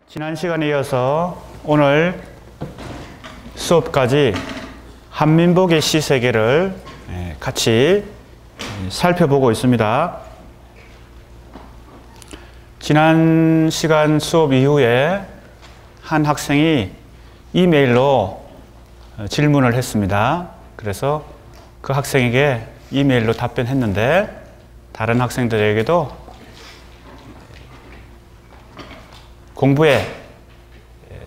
지난 시간에 이어서 오늘 수업까지 한민복의 시 세계를 같이 살펴보고 있습니다. 지난 시간 수업 이후에 한 학생이 이메일로 질문을 했습니다. 그래서 그 학생에게 이메일로 답변했는데 다른 학생들에게도 공부에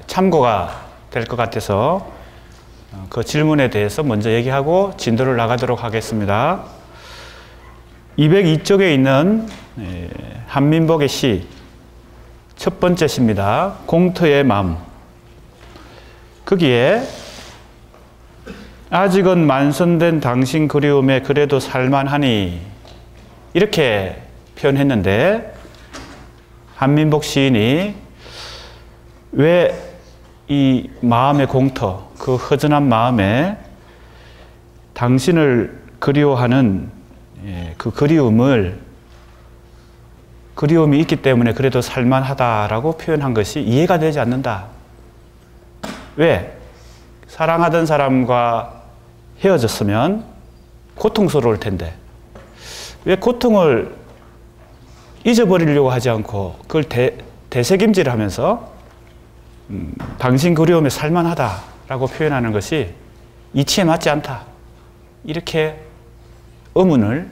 참고가 될 것 같아서 그 질문에 대해서 먼저 얘기하고 진도를 나가도록 하겠습니다. 202쪽에 있는 한민복의 시 첫 번째 시입니다. 공터의 마음. 거기에 아직은 만선된 당신 그리움에 그래도 살만하니 이렇게 표현했는데 한민복 시인이 왜 이 마음의 공터, 그 허전한 마음에 당신을 그리워하는 그 그리움이 있기 때문에 그래도 살만하다라고 표현한 것이 이해가 되지 않는다. 왜? 사랑하던 사람과 헤어졌으면 고통스러울 텐데 왜 고통을 잊어버리려고 하지 않고 그걸 되새김질을 하면서 당신 그리움에 살만하다라고 표현하는 것이 이치에 맞지 않다. 이렇게 의문을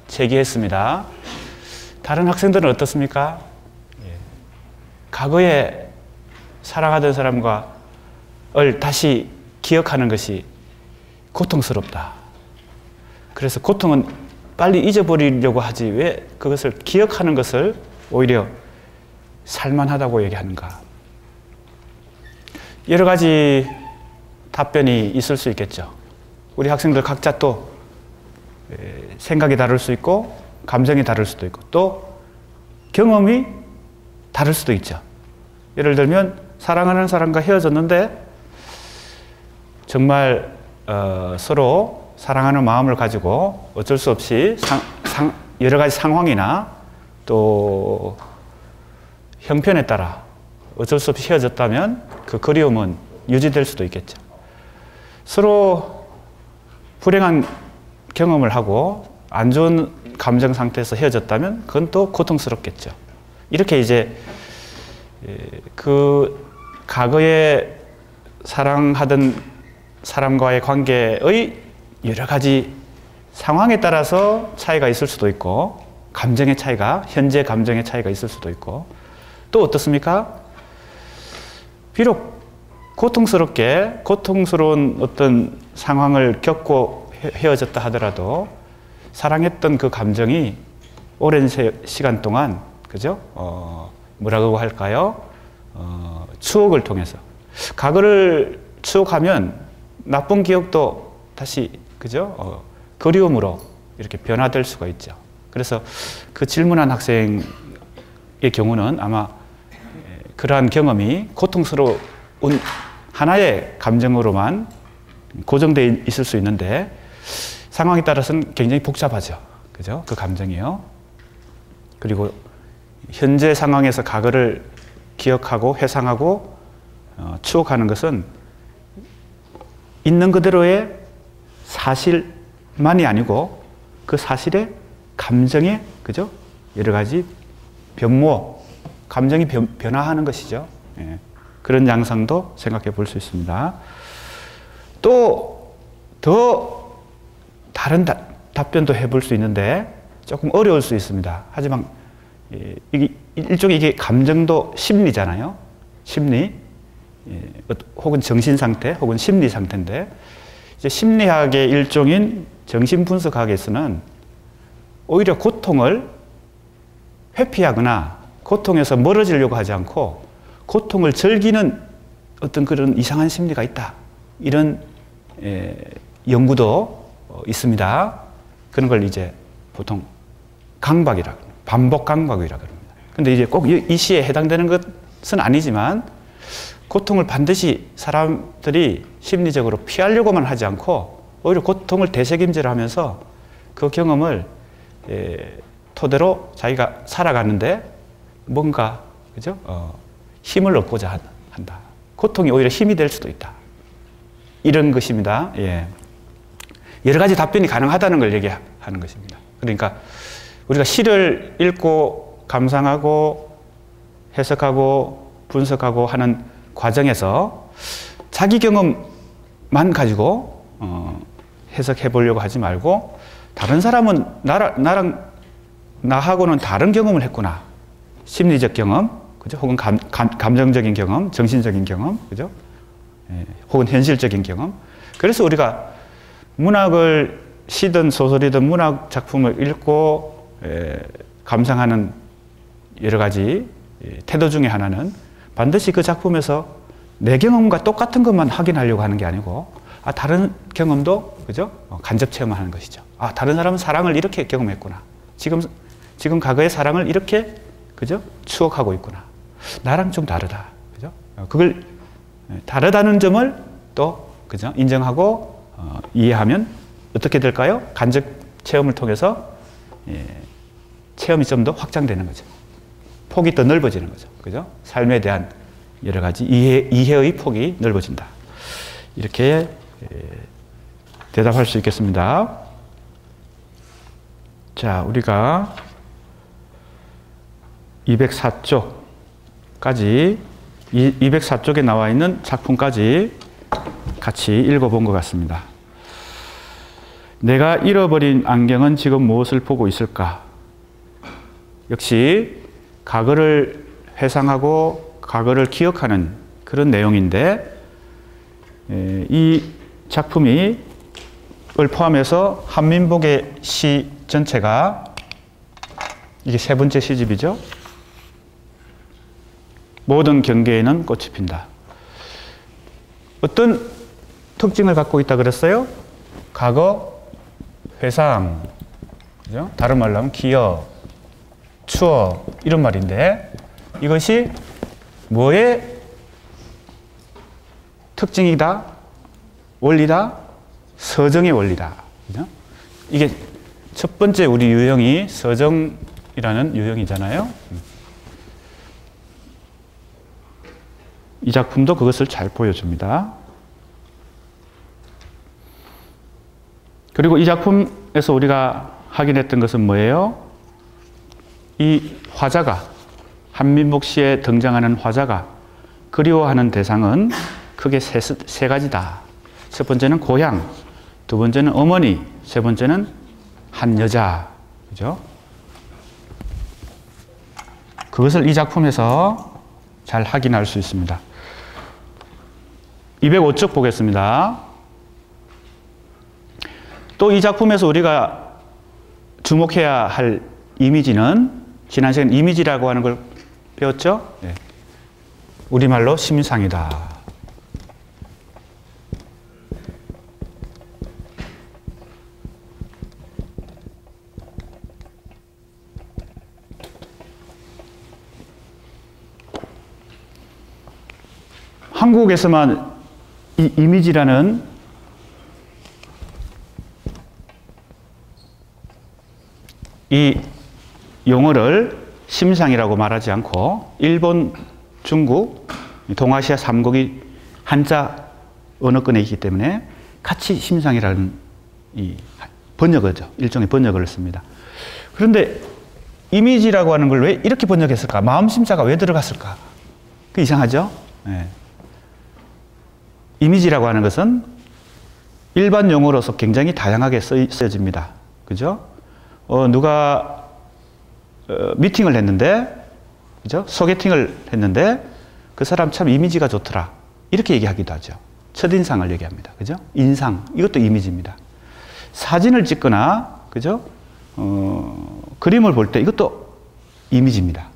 제기했습니다. 다른 학생들은 어떻습니까? 과거에 사랑하던 사람과 다시 기억하는 것이 고통스럽다. 그래서 고통은 빨리 잊어버리려고 하지 왜 그것을 기억하는 것을 오히려 살만하다고 얘기하는가? 여러 가지 답변이 있을 수 있겠죠. 우리 학생들 각자 또 생각이 다를 수 있고 감정이 다를 수도 있고 또 경험이 다를 수도 있죠. 예를 들면 사랑하는 사람과 헤어졌는데 정말 서로 사랑하는 마음을 가지고 어쩔 수 없이 여러 가지 상황이나 또 형편에 따라 어쩔 수 없이 헤어졌다면 그 그리움은 유지될 수도 있겠죠. 서로 불행한 경험을 하고 안 좋은 감정 상태에서 헤어졌다면 그건 또 고통스럽겠죠. 이렇게 이제 그 과거에 사랑하던 사람과의 관계의 여러 가지 상황에 따라서 차이가 있을 수도 있고 감정의 차이가, 현재 감정의 차이가 있을 수도 있고 또 어떻습니까? 비록 고통스러운 어떤 상황을 겪고 헤어졌다 하더라도 사랑했던 그 감정이 오랜 시간 동안, 그죠? 뭐라고 할까요? 추억을 통해서. 과거를 추억하면 나쁜 기억도 다시, 그죠? 그리움으로 이렇게 변화될 수가 있죠. 그래서 그 질문한 학생의 경우는 아마 그러한 경험이 고통스러운 하나의 감정으로만 고정되어 있을 수 있는데 상황에 따라서는 굉장히 복잡하죠. 그죠? 그 감정이요. 그리고 현재 상황에서 과거를 기억하고 회상하고 추억하는 것은 있는 그대로의 사실만이 아니고 그 사실의 감정의, 그죠? 여러 가지 변모, 감정이 변화하는 것이죠. 예. 그런 양상도 생각해 볼 수 있습니다. 또 더 다른 답변도 해볼 수 있는데 조금 어려울 수 있습니다. 하지만 이게 일종의 이게 감정도 심리잖아요. 심리, 혹은 정신 상태, 혹은 심리 상태인데 이제 심리학의 일종인 정신분석학에서는 오히려 고통을 회피하거나 고통에서 멀어지려고 하지 않고 고통을 즐기는 어떤 그런 이상한 심리가 있다. 이런 연구도 있습니다. 그런 걸 이제 보통 강박이라고, 반복 강박이라고 합니다. 근데 이제 꼭 이 시에 해당되는 것은 아니지만 고통을 반드시 사람들이 심리적으로 피하려고만 하지 않고 오히려 고통을 되새김질하면서 그 경험을 토대로 자기가 살아가는데 뭔가, 그죠? 힘을 얻고자 한다. 고통이 오히려 힘이 될 수도 있다. 이런 것입니다. 예. 여러 가지 답변이 가능하다는 걸 얘기하는 것입니다. 그러니까 우리가 시를 읽고 감상하고 해석하고 분석하고 하는 과정에서 자기 경험만 가지고 해석해 보려고 하지 말고 다른 사람은 나하고는 다른 경험을 했구나. 심리적 경험, 그죠? 혹은 감정적인 경험, 정신적인 경험, 그죠? 예, 혹은 현실적인 경험. 그래서 우리가 문학을 시든 소설이든 문학 작품을 읽고 감상하는 여러 가지 태도 중에 하나는 반드시 그 작품에서 내 경험과 똑같은 것만 확인하려고 하는 게 아니고 다른 경험도 그죠? 간접 체험하는 것이죠. 다른 사람은 사랑을 이렇게 경험했구나. 지금 과거의 사랑을 이렇게 그죠? 추억하고 있구나. 나랑 좀 다르다. 그죠? 그걸 다르다는 점을 또 그죠? 인정하고 이해하면 어떻게 될까요? 간접 체험을 통해서 체험이 좀 더 확장되는 거죠. 폭이 더 넓어지는 거죠. 그죠? 삶에 대한 여러 가지 이해의 폭이 넓어진다. 이렇게 대답할 수 있겠습니다. 자, 우리가 204쪽까지 204쪽에 나와 있는 작품까지 같이 읽어본 것 같습니다. 내가 잃어버린 안경은 지금 무엇을 보고 있을까? 역시 과거를 회상하고 과거를 기억하는 그런 내용인데 이 작품을 포함해서 한민복의 시 전체가 이게 세 번째 시집이죠. 모든 경계에는 꽃이 핀다. 어떤 특징을 갖고 있다 그랬어요? 과거, 회상, 그죠? 다른 말로 하면 기억, 추억 이런 말인데 이것이 뭐의 특징이다? 원리다? 서정의 원리다. 그죠? 이게 첫 번째 우리 유형이 서정이라는 유형이잖아요. 이 작품도 그것을 잘 보여줍니다. 그리고 이 작품에서 우리가 확인했던 것은 뭐예요? 이 화자가, 한민복 시에 등장하는 화자가 그리워하는 대상은 크게 세 가지다. 첫 번째는 고향, 두 번째는 어머니, 세 번째는 한 여자. 그죠? 그것을 이 작품에서 잘 확인할 수 있습니다. 205쪽 보겠습니다. 또 이 작품에서 우리가 주목해야 할 이미지는 지난 시간에 이미지라고 하는 걸 배웠죠? 네. 우리말로 심상이다. 한국에서만 이 이미지라는 이 용어를 심상이라고 말하지 않고 일본, 중국, 동아시아 3국이 한자 언어권에 있기 때문에 같이 심상이라는 이 번역어죠. 일종의 번역어를 씁니다. 그런데 이미지라고 하는 걸 왜 이렇게 번역했을까? 마음심자가 왜 들어갔을까? 그 이상하죠? 네. 이미지라고 하는 것은 일반 용어로서 굉장히 다양하게 쓰여집니다. 그죠? 누가 미팅을 했는데, 그죠? 소개팅을 했는데 그 사람 참 이미지가 좋더라. 이렇게 얘기하기도 하죠. 첫인상을 얘기합니다. 그죠? 인상, 이것도 이미지입니다. 사진을 찍거나, 그죠? 그림을 볼 때 이것도 이미지입니다.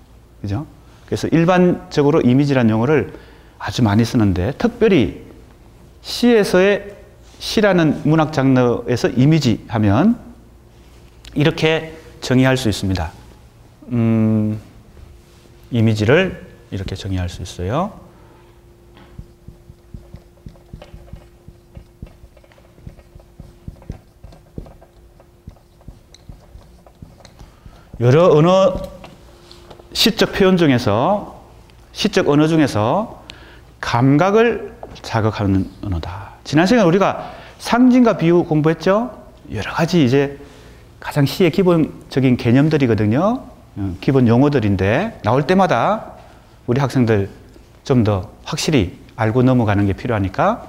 그죠? 그래서 일반적으로 이미지라는 용어를 아주 많이 쓰는데 특별히 시라는 문학 장르에서 이미지 하면 이렇게 정의할 수 있습니다. 이미지를 이렇게 정의할 수 있어요. 여러 언어 시적 표현 중에서 시적 언어 중에서 감각을 자극하는 언어다. 지난 시간에 우리가 상징과 비유 공부했죠? 여러 가지 이제 가장 시의 기본적인 개념들이거든요. 기본 용어들인데 나올 때마다 우리 학생들 좀 더 확실히 알고 넘어가는 게 필요하니까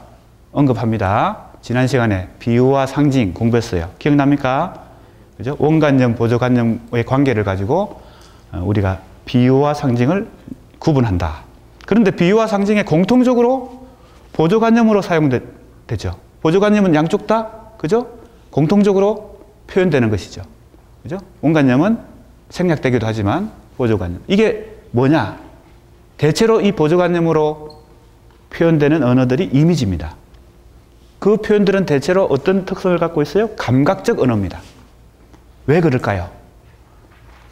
언급합니다. 지난 시간에 비유와 상징 공부했어요. 기억납니까? 그죠? 원관념, 보조관념의 관계를 가지고 우리가 비유와 상징을 구분한다. 그런데 비유와 상징에 공통적으로 보조관념으로 사용되죠. 보조관념은 양쪽 다, 그죠? 공통적으로 표현되는 것이죠. 그죠? 원관념은 생략되기도 하지만 보조관념. 이게 뭐냐? 대체로 이 보조관념으로 표현되는 언어들이 이미지입니다. 그 표현들은 대체로 어떤 특성을 갖고 있어요? 감각적 언어입니다. 왜 그럴까요?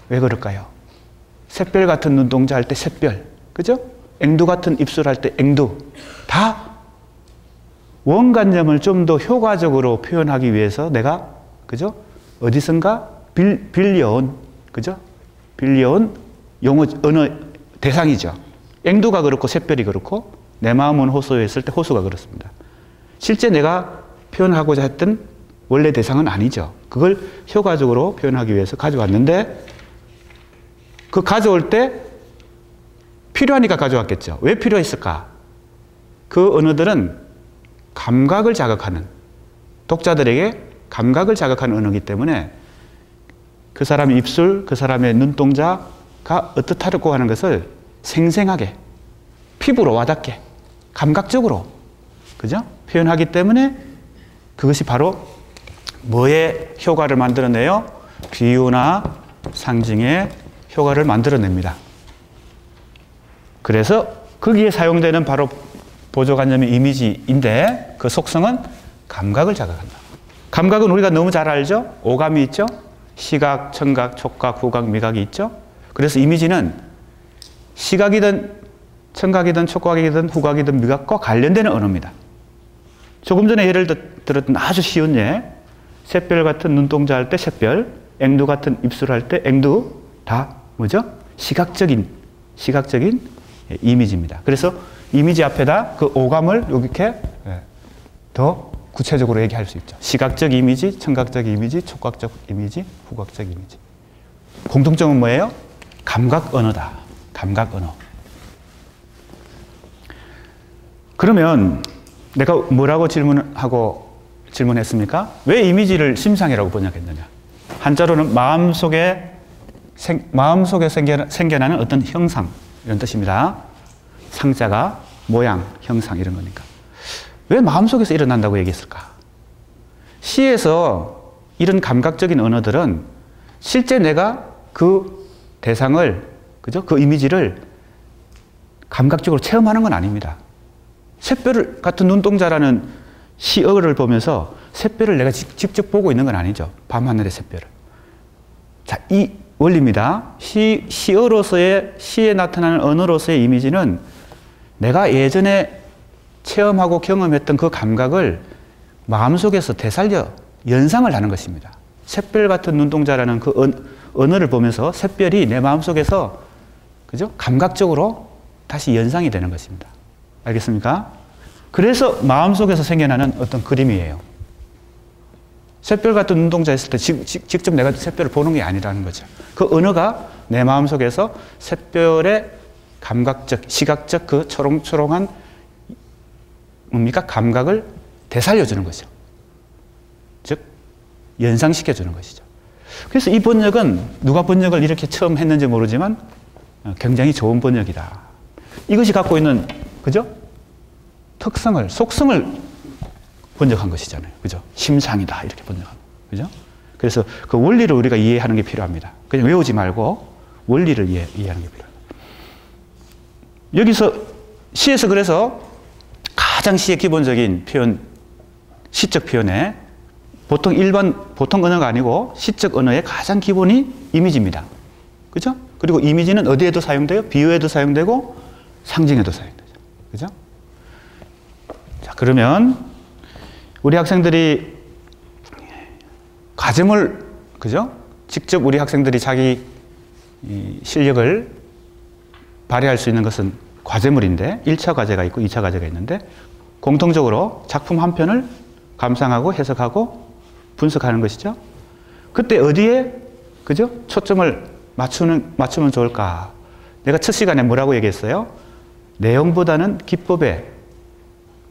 왜 그럴까요? 샛별 같은 눈동자 할 때 샛별, 그죠? 앵두 같은 입술 할 때 앵두. 다 원관념을 좀 더 효과적으로 표현하기 위해서 내가, 그죠? 어디선가 빌려온, 그죠? 빌려온 용어, 언어 대상이죠. 앵두가 그렇고 샛별이 그렇고 내 마음은 호소했을 때 호수가 그렇습니다. 실제 내가 표현하고자 했던 원래 대상은 아니죠. 그걸 효과적으로 표현하기 위해서 가져왔는데 그 가져올 때 필요하니까 가져왔겠죠. 왜 필요했을까? 그 언어들은 감각을 자극하는, 독자들에게 감각을 자극하는 언어이기 때문에 그 사람의 입술, 그 사람의 눈동자가 어떻다고 하는 것을 생생하게, 피부로 와닿게, 감각적으로, 그죠? 표현하기 때문에 그것이 바로 뭐의 효과를 만들어내요? 비유나 상징의 효과를 만들어냅니다. 그래서 거기에 사용되는 바로 보조관념의 이미지인데 그 속성은 감각을 자극한다. 감각은 우리가 너무 잘 알죠? 오감이 있죠? 시각, 청각, 촉각, 후각, 미각이 있죠? 그래서 이미지는 시각이든 청각이든 촉각이든 후각이든 미각과 관련되는 언어입니다. 조금 전에 예를 들었던 아주 쉬운 예, 샛별 같은 눈동자 할 때 샛별, 앵두 같은 입술 할 때 앵두, 다 뭐죠? 시각적인 이미지입니다. 그래서 이미지 앞에다 그 오감을 이렇게 더 구체적으로 얘기할 수 있죠. 시각적 이미지, 청각적 이미지, 촉각적 이미지, 후각적 이미지. 공통점은 뭐예요? 감각 언어다. 감각 언어. 그러면 내가 뭐라고 질문했습니까? 왜 이미지를 심상이라고 번역했느냐? 한자로는 마음속에 생겨나는 어떤 형상, 이런 뜻입니다. 상자가 모양, 형상 이런 거니까. 왜 마음속에서 일어난다고 얘기했을까? 시에서 이런 감각적인 언어들은 실제 내가 그 대상을, 그죠? 그 이미지를 감각적으로 체험하는 건 아닙니다. 샛별 같은 눈동자라는 시어를 보면서 샛별을 내가 직접 보고 있는 건 아니죠. 밤하늘의 샛별을. 자, 이 원리입니다. 시어로서의, 시에 나타나는 언어로서의 이미지는 내가 예전에 체험하고 경험했던 그 감각을 마음속에서 되살려 연상을 하는 것입니다. 샛별 같은 눈동자라는 그 언어를 보면서 샛별이 내 마음속에서, 그죠? 감각적으로 다시 연상이 되는 것입니다. 알겠습니까? 그래서 마음속에서 생겨나는 어떤 그림이에요. 샛별 같은 눈동자 있을 때 직접 내가 샛별을 보는 게 아니라는 거죠. 그 언어가 내 마음속에서 샛별의 감각적, 시각적 그 초롱초롱한 뭡니까? 감각을 되살려주는 거죠. 즉, 연상시켜주는 것이죠. 그래서 이 번역은 누가 번역을 이렇게 처음 했는지 모르지만 굉장히 좋은 번역이다. 이것이 갖고 있는, 그죠? 특성을, 속성을 번역한 것이잖아요. 그죠? 심상이다. 이렇게 번역한 거. 그죠? 그래서 그 원리를 우리가 이해하는 게 필요합니다. 그냥 외우지 말고 원리를 이해하는 게 필요합니다. 여기서 시에서 그래서 가장 시의 기본적인 표현, 시적 표현에 보통 언어가 아니고 시적 언어의 가장 기본이 이미지입니다. 그죠? 그리고 이미지는 어디에도 사용돼요? 비유에도 사용되고 상징에도 사용되죠. 그죠? 자, 그러면 우리 학생들이 과정을, 그죠? 직접 우리 학생들이 자기 실력을 발휘할 수 있는 것은 과제물인데 1차 과제가 있고 2차 과제가 있는데 공통적으로 작품 한 편을 감상하고 해석하고 분석하는 것이죠. 그때 어디에 그죠? 초점을 맞추면 좋을까? 내가 첫 시간에 뭐라고 얘기했어요? 내용보다는 기법에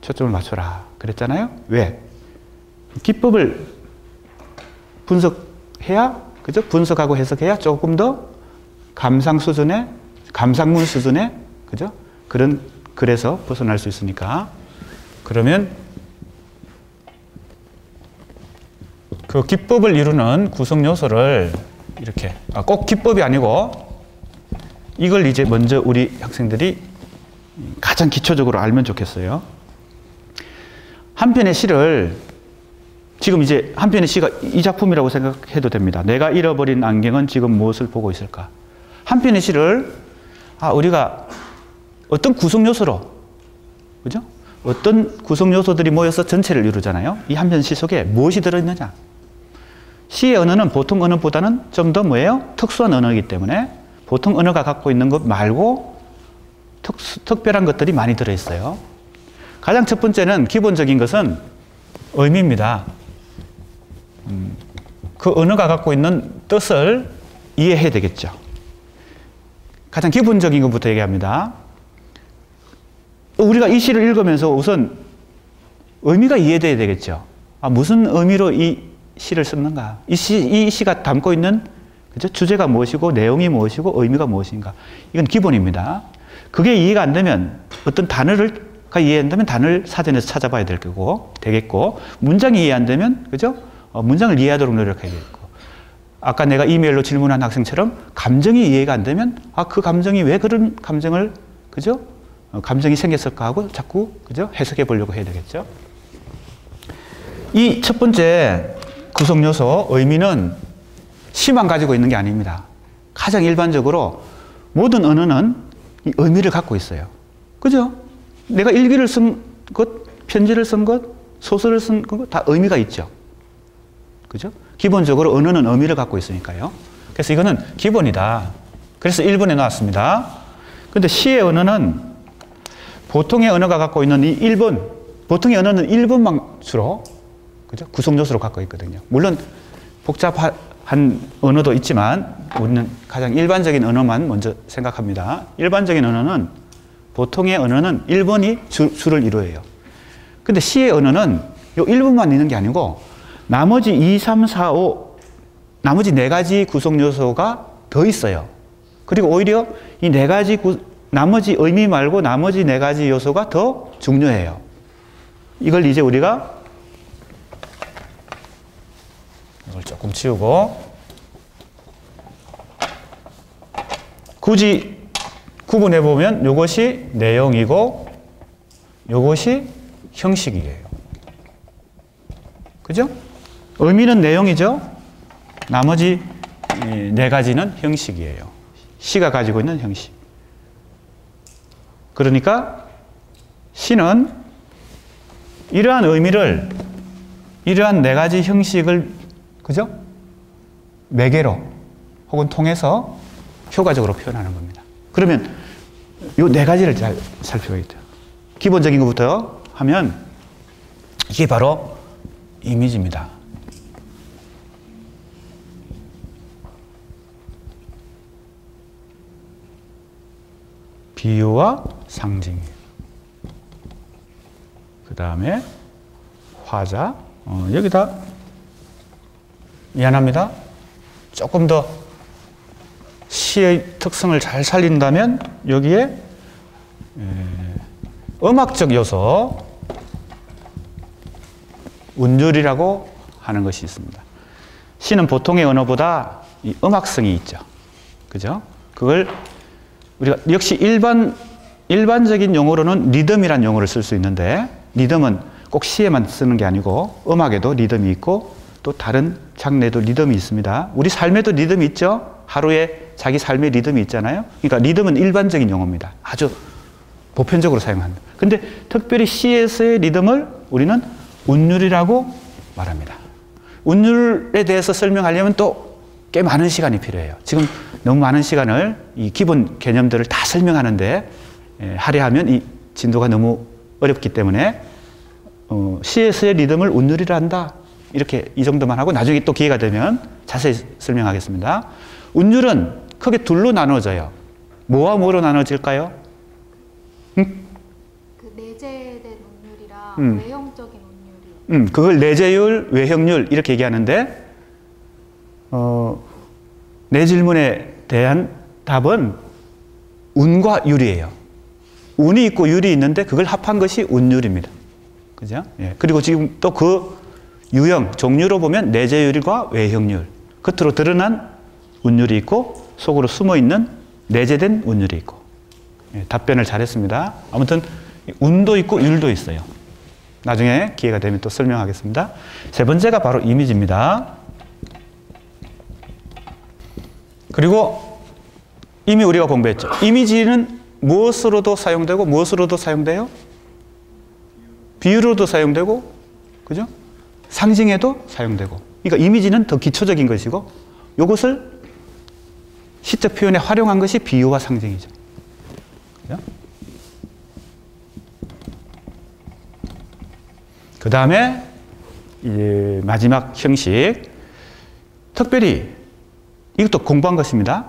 초점을 맞춰라 그랬잖아요. 왜? 기법을 분석해야 그죠? 분석하고 해석해야 조금 더 감상문 수준의 그죠? 그런 글에서 벗어날 수 있으니까. 그러면 그 기법을 이루는 구성 요소를 이렇게 꼭 기법이 아니고 이걸 이제 먼저 우리 학생들이 가장 기초적으로 알면 좋겠어요. 한 편의 시를 지금 이제 한 편의 시가 이 작품이라고 생각해도 됩니다. 내가 잃어버린 안경은 지금 무엇을 보고 있을까? 한 편의 시를 우리가 어떤 구성 요소로 그죠? 어떤 구성 요소들이 모여서 전체를 이루잖아요. 이 한 편 시 속에 무엇이 들어있느냐? 시의 언어는 보통 언어보다는 좀 더 뭐예요? 특수한 언어이기 때문에 보통 언어가 갖고 있는 것 말고 특별한 것들이 많이 들어있어요. 가장 첫 번째는 기본적인 것은 의미입니다. 그 언어가 갖고 있는 뜻을 이해해야 되겠죠. 가장 기본적인 것부터 얘기합니다. 우리가 이 시를 읽으면서 우선 의미가 이해돼야 되겠죠. 무슨 의미로 이 시를 썼는가? 이 시가 담고 있는 그죠? 주제가 무엇이고 내용이 무엇이고 의미가 무엇인가? 이건 기본입니다. 그게 이해가 안 되면 어떤 단어가 이해 안 되면 단어를 사전에서 찾아봐야 될 거고 되겠고 문장이 이해 안 되면 그죠? 문장을 이해하도록 노력해야 되겠고 아까 내가 이메일로 질문한 학생처럼 감정이 이해가 안 되면 그 감정이 왜 그런 감정을 그죠? 감정이 생겼을까 하고 자꾸 그죠? 해석해 보려고 해야 되겠죠. 이 첫 번째 구성 요소 의미는 시만 가지고 있는 게 아닙니다. 가장 일반적으로 모든 언어는 이 의미를 갖고 있어요. 그죠? 내가 일기를 쓴 것, 편지를 쓴 것, 소설을 쓴 것 다 의미가 있죠. 그죠? 기본적으로 언어는 의미를 갖고 있으니까요. 그래서 이거는 기본이다. 그래서 1번에 나왔습니다. 근데 시의 언어는 보통의 언어가 갖고 있는 이 1번, 보통의 언어는 1번만 주로 그죠? 구성 요소로 갖고 있거든요. 물론 복잡한 언어도 있지만 우리는 가장 일반적인 언어만 먼저 생각합니다. 일반적인 언어는 보통의 언어는 1번이 주를 이루어요. 근데 시의 언어는 이 1번만 있는 게 아니고 나머지 2, 3, 4, 5 나머지 4가지 구성 요소가 더 있어요. 그리고 오히려 이 4가지 나머지 의미 말고 나머지 4가지 요소가 더 중요해요. 이걸 이제 우리가 이걸 조금 치우고 굳이 구분해 보면 이것이 내용이고 이것이 형식이에요. 그죠? 의미는 내용이죠. 나머지 4가지는 형식이에요. 시가 가지고 있는 형식. 그러니까 시는 이러한 의미를 이러한 4가지 형식을 그죠? 매개로 혹은 통해서 효과적으로 표현하는 겁니다. 그러면 이 4가지를 잘 살펴야겠죠. 기본적인 것부터 하면 이게 바로 이미지입니다. 비유와 상징. 그 다음에 화자. 여기다 미안합니다. 조금 더 시의 특성을 잘 살린다면 여기에 음악적 요소, 운율이라고 하는 것이 있습니다. 시는 보통의 언어보다 이 음악성이 있죠. 그죠? 그걸 우리가 역시 일반적인 용어로는 리듬이라는 용어를 쓸 수 있는데 리듬은 꼭 시에만 쓰는 게 아니고 음악에도 리듬이 있고 또 다른 장르에도 리듬이 있습니다. 우리 삶에도 리듬이 있죠? 하루에 자기 삶의 리듬이 있잖아요. 그러니까 리듬은 일반적인 용어입니다. 아주 보편적으로 사용합니다. 근데 특별히 시에서의 리듬을 우리는 운율이라고 말합니다. 운율에 대해서 설명하려면 또 꽤 많은 시간이 필요해요. 지금 너무 많은 시간을 이 기본 개념들을 다 설명하는데 하려 하면 이 진도가 너무 어렵기 때문에 시에서의 리듬을 운율이라 한다. 이렇게 이 정도만 하고 나중에 또 기회가 되면 자세히 설명하겠습니다. 운율은 크게 둘로 나눠져요. 뭐와 뭐로 나눠질까요? 그 내재된 운율이랑 외형적인 운율이. 그걸 내재율, 외형률 이렇게 얘기하는데 내 질문에 대한 답은 운과 율이에요. 운이 있고 율이 있는데 그걸 합한 것이 운율입니다. 그죠? 예. 그리고 지금 또 그 유형, 종류로 보면 내재율과 외형률. 겉으로 드러난 운율이 있고 속으로 숨어 있는 내재된 운율이 있고. 예, 답변을 잘했습니다. 아무튼 운도 있고 율도 있어요. 나중에 기회가 되면 또 설명하겠습니다. 세 번째가 바로 이미지입니다. 그리고 이미 우리가 공부했죠. 이미지는 무엇으로도 사용되고 무엇으로도 사용돼요? 비유로도 사용되고, 그죠? 상징에도 사용되고. 그러니까 이미지는 더 기초적인 것이고 이것을 시적 표현에 활용한 것이 비유와 상징이죠. 그죠? 그 다음에 이제 마지막 형식, 특별히 이것도 공부한 것입니다.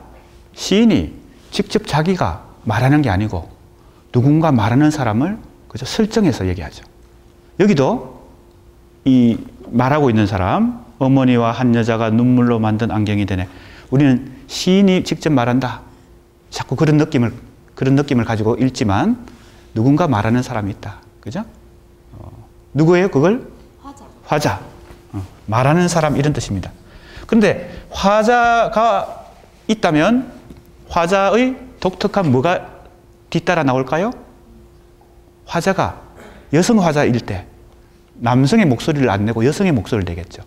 시인이 직접 자기가 말하는 게 아니고 누군가 말하는 사람을 그저 설정해서 얘기하죠. 여기도 이 말하고 있는 사람, 어머니와 한 여자가 눈물로 만든 안경이 되네. 우리는 시인이 직접 말한다. 자꾸 그런 느낌을 가지고 읽지만 누군가 말하는 사람이 있다. 그죠? 누구예요? 그걸? 화자. 말하는 사람 이런 뜻입니다. 그런데 화자가 있다면 화자의 독특한 뭐가 뒤따라 나올까요? 화자가 여성 화자일 때 남성의 목소리를 안 내고 여성의 목소리를 내겠죠.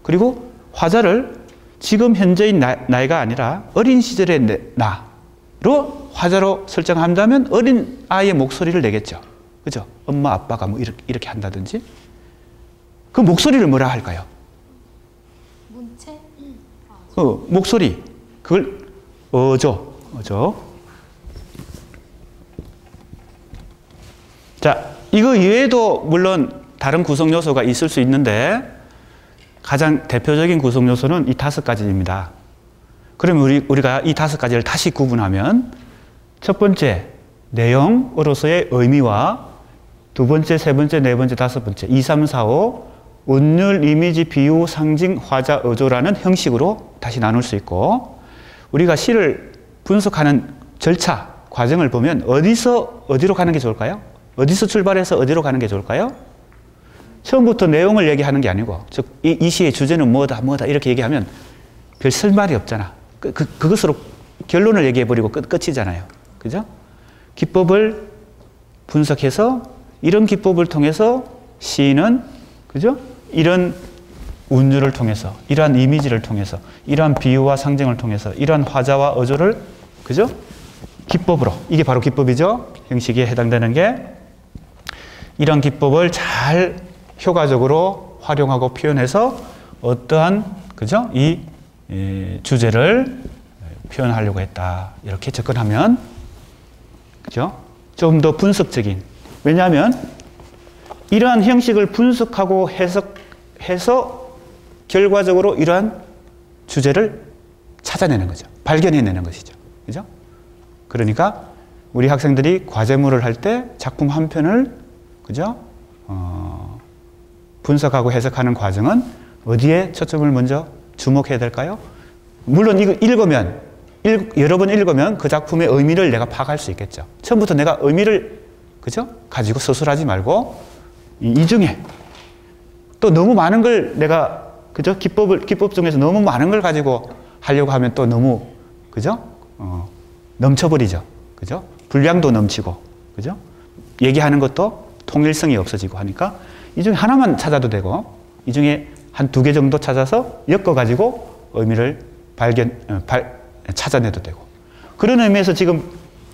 그리고 화자를 지금 현재의 나이가 아니라 어린 시절의 나로 화자로 설정한다면 어린 아이의 목소리를 내겠죠. 그죠? 엄마, 아빠가 뭐 이렇게 한다든지. 그 목소리를 뭐라 할까요? 문체? 목소리. 그걸 어조. 자, 이거 이외에도 물론 다른 구성 요소가 있을 수 있는데 가장 대표적인 구성 요소는 이 5가지입니다. 그러면 우리가 이 5가지를 다시 구분하면 첫 번째, 내용으로서의 의미와 두 번째, 세 번째, 네 번째, 다섯 번째, 2, 3, 4, 5 운율, 이미지, 비유, 상징, 화자, 어조라는 형식으로 다시 나눌 수 있고 우리가 시를 분석하는 절차, 과정을 보면 어디서 어디로 가는 게 좋을까요? 어디서 출발해서 어디로 가는 게 좋을까요? 처음부터 내용을 얘기하는 게 아니고 즉 이 시의 주제는 뭐다 이렇게 얘기하면 별 쓸말이 없잖아. 그것으로 결론을 얘기해버리고 끝이잖아요. 그죠? 기법을 분석해서 이런 기법을 통해서 시인은 그죠? 이런 운율을 통해서 이러한 이미지를 통해서 이러한 비유와 상징을 통해서 이러한 화자와 어조를 그죠? 기법으로, 이게 바로 기법이죠. 형식에 해당되는 게 이런 기법을 잘 효과적으로 활용하고 표현해서 어떠한 그죠? 이 주제를 표현하려고 했다. 이렇게 접근하면 그죠? 좀 더 분석적인. 왜냐하면 이러한 형식을 분석하고 해석해서 결과적으로 이러한 주제를 찾아내는 거죠. 발견해내는 것이죠. 그죠? 그러니까 우리 학생들이 과제물을 할 때 작품 한 편을 그죠? 분석하고 해석하는 과정은 어디에 초점을 먼저 주목해야 될까요? 물론 이거 읽으면 여러 번 읽으면 그 작품의 의미를 내가 파악할 수 있겠죠. 처음부터 내가 의미를 그죠? 가지고 서술하지 말고 이 중에 또 너무 많은 걸 내가 그죠? 기법 중에서 너무 많은 걸 가지고 하려고 하면 또 너무 그죠? 넘쳐버리죠. 그죠? 분량도 넘치고 그죠? 얘기하는 것도 통일성이 없어지고 하니까 이 중에 하나만 찾아도 되고 이 중에 한 2개 정도 찾아서 엮어가지고 의미를 찾아내도 되고 그런 의미에서 지금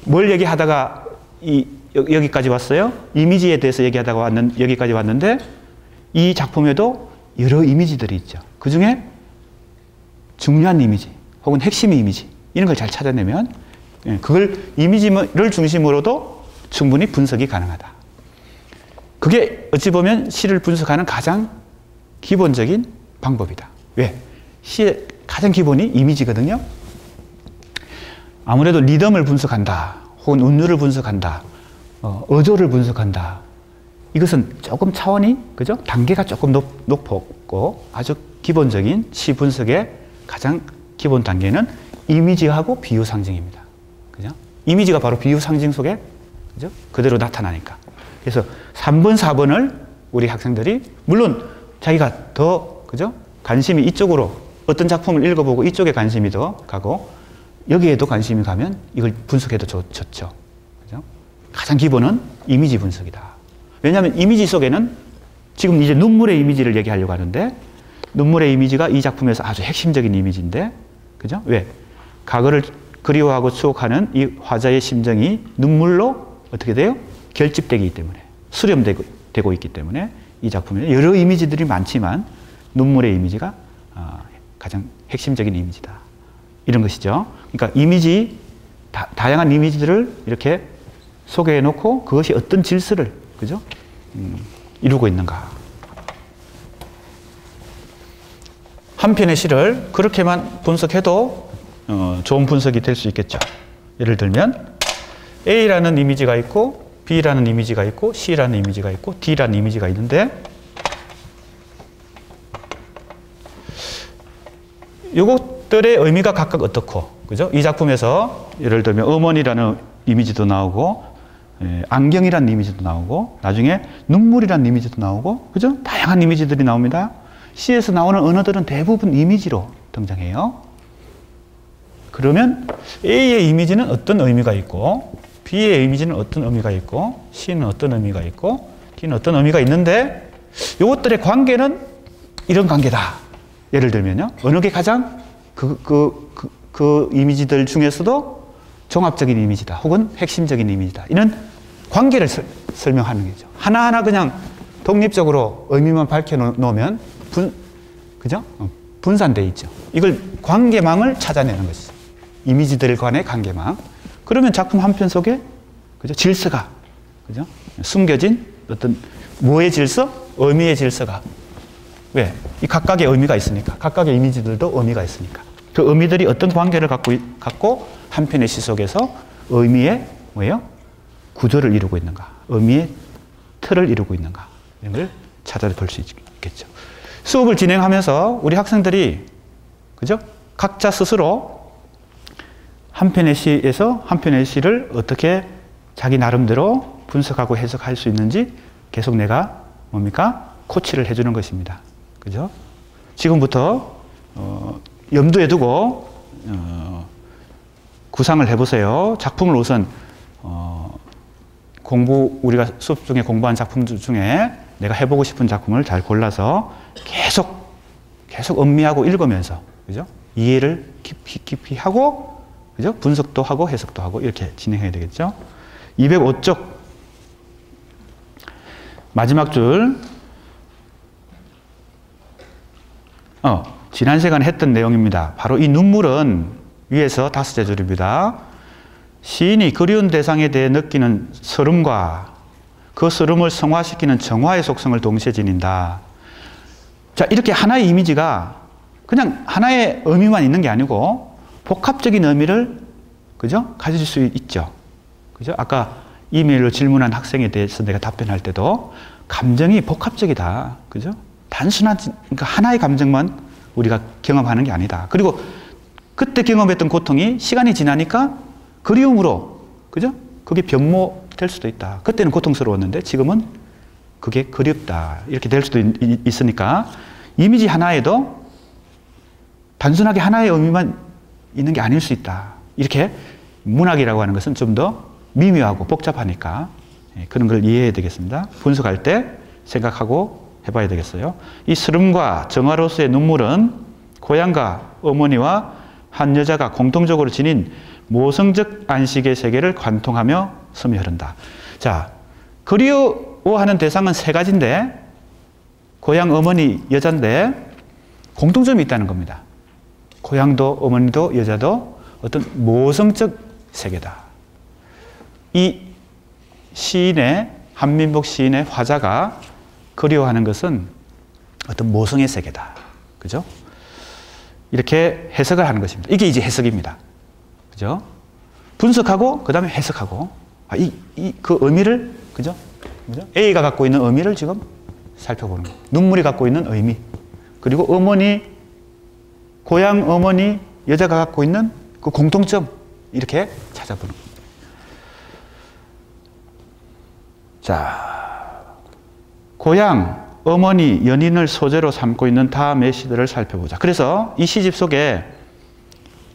뭘 얘기하다가 여기까지 왔어요? 이미지에 대해서 얘기하다가 여기까지 왔는데 이 작품에도 여러 이미지들이 있죠. 그 중에 중요한 이미지 혹은 핵심 이미지 이런 걸 잘 찾아내면 예, 그걸 이미지를 중심으로도 충분히 분석이 가능하다. 그게 어찌 보면 시를 분석하는 가장 기본적인 방법이다. 왜? 시의 가장 기본이 이미지거든요. 아무래도 리듬을 분석한다, 혹은 운율을 분석한다, 어조를 분석한다. 이것은 조금 차원이, 그죠? 단계가 조금 높고 아주 기본적인 시 분석의 가장 기본 단계는 이미지하고 비유 상징입니다. 그죠? 이미지가 바로 비유 상징 속에, 그죠? 그대로 나타나니까. 그래서 3번, 4번을 우리 학생들이, 물론 자기가 더, 그죠? 관심이 이쪽으로, 어떤 작품을 읽어보고 이쪽에 관심이 더 가고, 여기에도 관심이 가면 이걸 분석해도 좋죠. 그죠? 가장 기본은 이미지 분석이다. 왜냐하면 이미지 속에는 지금 이제 눈물의 이미지를 얘기하려고 하는데, 눈물의 이미지가 이 작품에서 아주 핵심적인 이미지인데, 그죠? 왜? 과거를 그리워하고 추억하는 이 화자의 심정이 눈물로 어떻게 돼요? 결집되기 때문에, 수렴되고 있기 때문에 이 작품에 여러 이미지들이 많지만 눈물의 이미지가 가장 핵심적인 이미지다. 이런 것이죠. 그러니까 이미지, 다양한 이미지들을 이렇게 소개해 놓고 그것이 어떤 질서를, 그죠? 이루고 있는가. 한 편의 시를 그렇게만 분석해도 좋은 분석이 될 수 있겠죠. 예를 들면 A라는 이미지가 있고 B라는 이미지가 있고 C라는 이미지가 있고 D라는 이미지가 있는데, 요것들의 의미가 각각 어떻고, 그죠? 이 작품에서 예를 들면 어머니라는 이미지도 나오고, 안경이라는 이미지도 나오고, 나중에 눈물이라는 이미지도 나오고, 그죠? 다양한 이미지들이 나옵니다. 시에서 나오는 언어들은 대부분 이미지로 등장해요. 그러면 A의 이미지는 어떤 의미가 있고, B의 이미지는 어떤 의미가 있고, C는 어떤 의미가 있고, D는 어떤 의미가 있는데, 이것들의 관계는 이런 관계다. 예를 들면요, 어느 게 가장 그 이미지들 중에서도 종합적인 이미지다, 혹은 핵심적인 이미지다. 이런 관계를 설명하는 거죠. 하나하나 그냥 독립적으로 의미만 밝혀놓으면 그죠? 분산되어 있죠. 이걸 관계망을 찾아내는 것이죠. 이미지들 간의 관계망. 그러면 작품 한 편 속에, 그죠? 질서가, 그죠? 숨겨진 어떤 뭐의 질서? 의미의 질서가. 왜? 이 각각의 의미가 있으니까. 각각의 이미지들도 의미가 있으니까. 그 의미들이 어떤 관계를 갖고 한 편의 시 속에서 의미의 뭐예요? 구조를 이루고 있는가. 의미의 틀을 이루고 있는가. 이런 걸 찾아볼 수 있겠죠. 수업을 진행하면서 우리 학생들이, 그죠? 각자 스스로 한 편의 시에서 한 편의 시를 어떻게 자기 나름대로 분석하고 해석할 수 있는지 계속 내가 뭡니까? 코치를 해주는 것입니다. 그죠? 지금부터 염두에 두고 구상을 해보세요. 작품을 우선 우리가 수업 중에 공부한 작품들 중에 내가 해보고 싶은 작품을 잘 골라서 계속 음미하고 읽으면서, 그죠? 이해를 깊이 하고, 그죠? 분석도 하고 해석도 하고 이렇게 진행해야 되겠죠? 205쪽 마지막 줄. 지난 시간에 했던 내용입니다. 바로 이 눈물은 위에서 5째 줄입니다. 시인이 그리운 대상에 대해 느끼는 서름과 그 서름을 성화시키는 정화의 속성을 동시에 지닌다. 자, 이렇게 하나의 이미지가 그냥 하나의 의미만 있는 게 아니고 복합적인 의미를, 그죠? 가질 수 있죠. 그죠? 아까 이메일로 질문한 학생에 대해서 내가 답변할 때도 감정이 복합적이다. 그죠? 단순한, 그러니까 하나의 감정만 우리가 경험하는 게 아니다. 그리고 그때 경험했던 고통이 시간이 지나니까 그리움으로, 그죠? 그게 변모될 수도 있다. 그때는 고통스러웠는데 지금은 그게 그립다. 이렇게 될 수도 있으니까 이미지 하나에도 단순하게 하나의 의미만 있는 게 아닐 수 있다. 이렇게 문학이라고 하는 것은 좀 더 미묘하고 복잡하니까 그런 걸 이해해야 되겠습니다. 분석할 때 생각하고 해봐야 되겠어요. 이 스름과 정화로서의 눈물은 고향과 어머니와 한 여자가 공통적으로 지닌 모성적 안식의 세계를 관통하며 섬이 흐른다. 자, 그리워하는 대상은 3가지인데 고향, 어머니, 여자인데 공통점이 있다는 겁니다. 고향도 어머니도 여자도 어떤 모성적 세계다. 이 시인의, 한민복 시인의 화자가 그리워하는 것은 어떤 모성의 세계다. 그죠? 이렇게 해석을 하는 것입니다. 이게 이제 해석입니다. 그죠? 분석하고, 그 다음에 해석하고, 그 의미를, 그죠? A가 갖고 있는 의미를 지금 살펴보는 거예요. 눈물이 갖고 있는 의미. 그리고 어머니, 고향 어머니, 여자가 갖고 있는 그 공통점, 이렇게 찾아보는 거예요. 자, 고향, 어머니, 연인을 소재로 삼고 있는 다음의 시들을 살펴보자. 그래서 이 시집 속에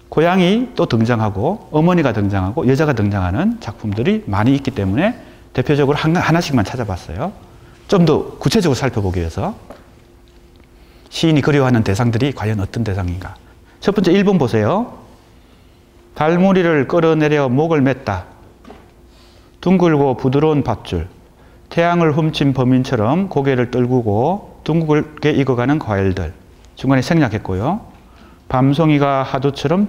고향이 또 등장하고 어머니가 등장하고 여자가 등장하는 작품들이 많이 있기 때문에 대표적으로 하나씩만 찾아봤어요. 좀 더 구체적으로 살펴보기 위해서 시인이 그리워하는 대상들이 과연 어떤 대상인가. 첫 번째 1번 보세요. 달무리를 끌어내려 목을 맸다. 둥글고 부드러운 밧줄. 태양을 훔친 범인처럼 고개를 떨구고 둥글게 익어가는 과일들. 중간에 생략했고요. 밤송이가 하두처럼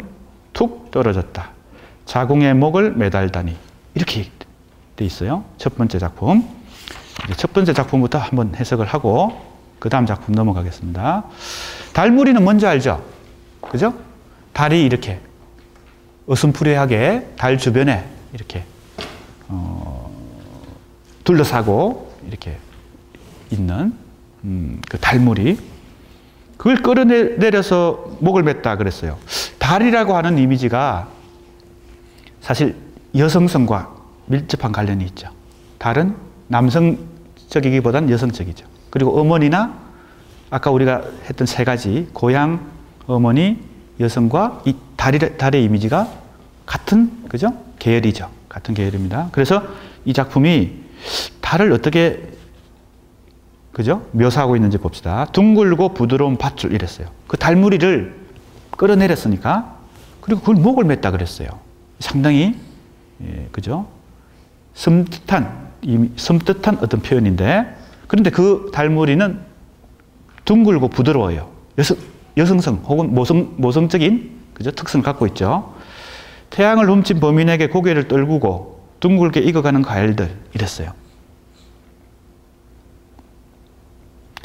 툭 떨어졌다. 자궁에 목을 매달다니. 이렇게 돼 있어요. 첫 번째 작품. 첫 번째 작품부터 한번 해석을 하고 그 다음 작품 넘어가겠습니다. 달무리는 뭔지 알죠? 그죠? 달이 이렇게 어슴푸레하게 달 주변에 이렇게 둘러싸고 이렇게 있는 그 달무리. 그걸 끌어내려서 목을 맸다 그랬어요. 달이라고 하는 이미지가 사실 여성성과 밀접한 관련이 있죠. 달은 남성적이기보다는 여성적이죠. 그리고 어머니나 아까 우리가 했던 세 가지 고향, 어머니, 여성과 이 달의 이미지가 같은, 그죠? 계열이죠. 같은 계열입니다. 그래서 이 작품이 달을 어떻게, 그죠? 묘사하고 있는지 봅시다. 둥글고 부드러운 밧줄 이랬어요. 그 달무리를 끌어내렸으니까, 그리고 그걸 목을 맸다 그랬어요. 상당히, 그죠? 섬뜩한 어떤 표현인데, 그런데 그 달무리는 둥글고 부드러워요. 여성성 혹은 모성적인, 그죠? 특성을 갖고 있죠. 태양을 훔친 범인에게 고개를 떨구고 둥글게 익어가는 과일들 이랬어요.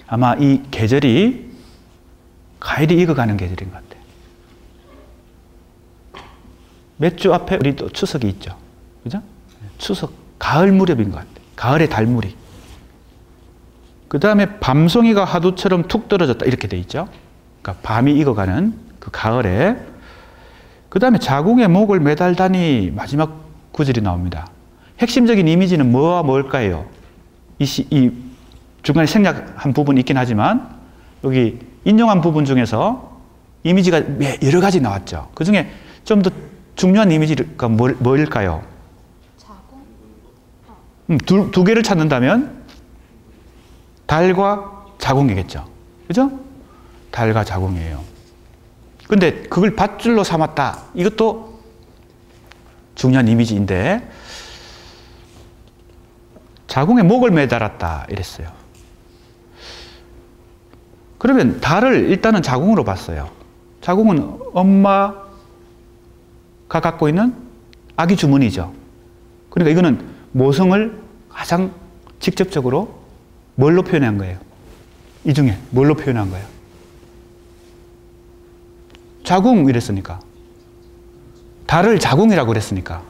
아마 이 계절이 과일이 익어가는 계절인 것 같아요. 몇 주 앞에 우리 또 추석이 있죠. 그죠? 추석, 가을 무렵인 것 같아요. 가을의 달무리. 그 다음에 밤송이가 하두처럼 툭 떨어졌다. 이렇게 돼 있죠. 그러니까 밤이 익어가는 그 가을에. 그 다음에 자궁에 목을 매달다니 마지막 구절이 나옵니다. 핵심적인 이미지는 뭐와 뭘까요? 이 중간에 생략한 부분이 있긴 하지만 여기 인용한 부분 중에서 이미지가 여러 가지 나왔죠. 그 중에 좀 더 중요한 이미지가 뭘까요? 자궁? 두 개를 찾는다면 달과 자궁이겠죠. 그죠? 달과 자궁이에요. 근데 그걸 밧줄로 삼았다. 이것도 중요한 이미지인데 자궁에 목을 매달았다 이랬어요. 그러면 달을 일단은 자궁으로 봤어요. 자궁은 엄마가 갖고 있는 아기 주머니죠. 그러니까 이거는 모성을 가장 직접적으로 뭘로 표현한 거예요? 이 중에 뭘로 표현한 거예요? 자궁 이랬으니까. 달을 자궁이라고 그랬으니까.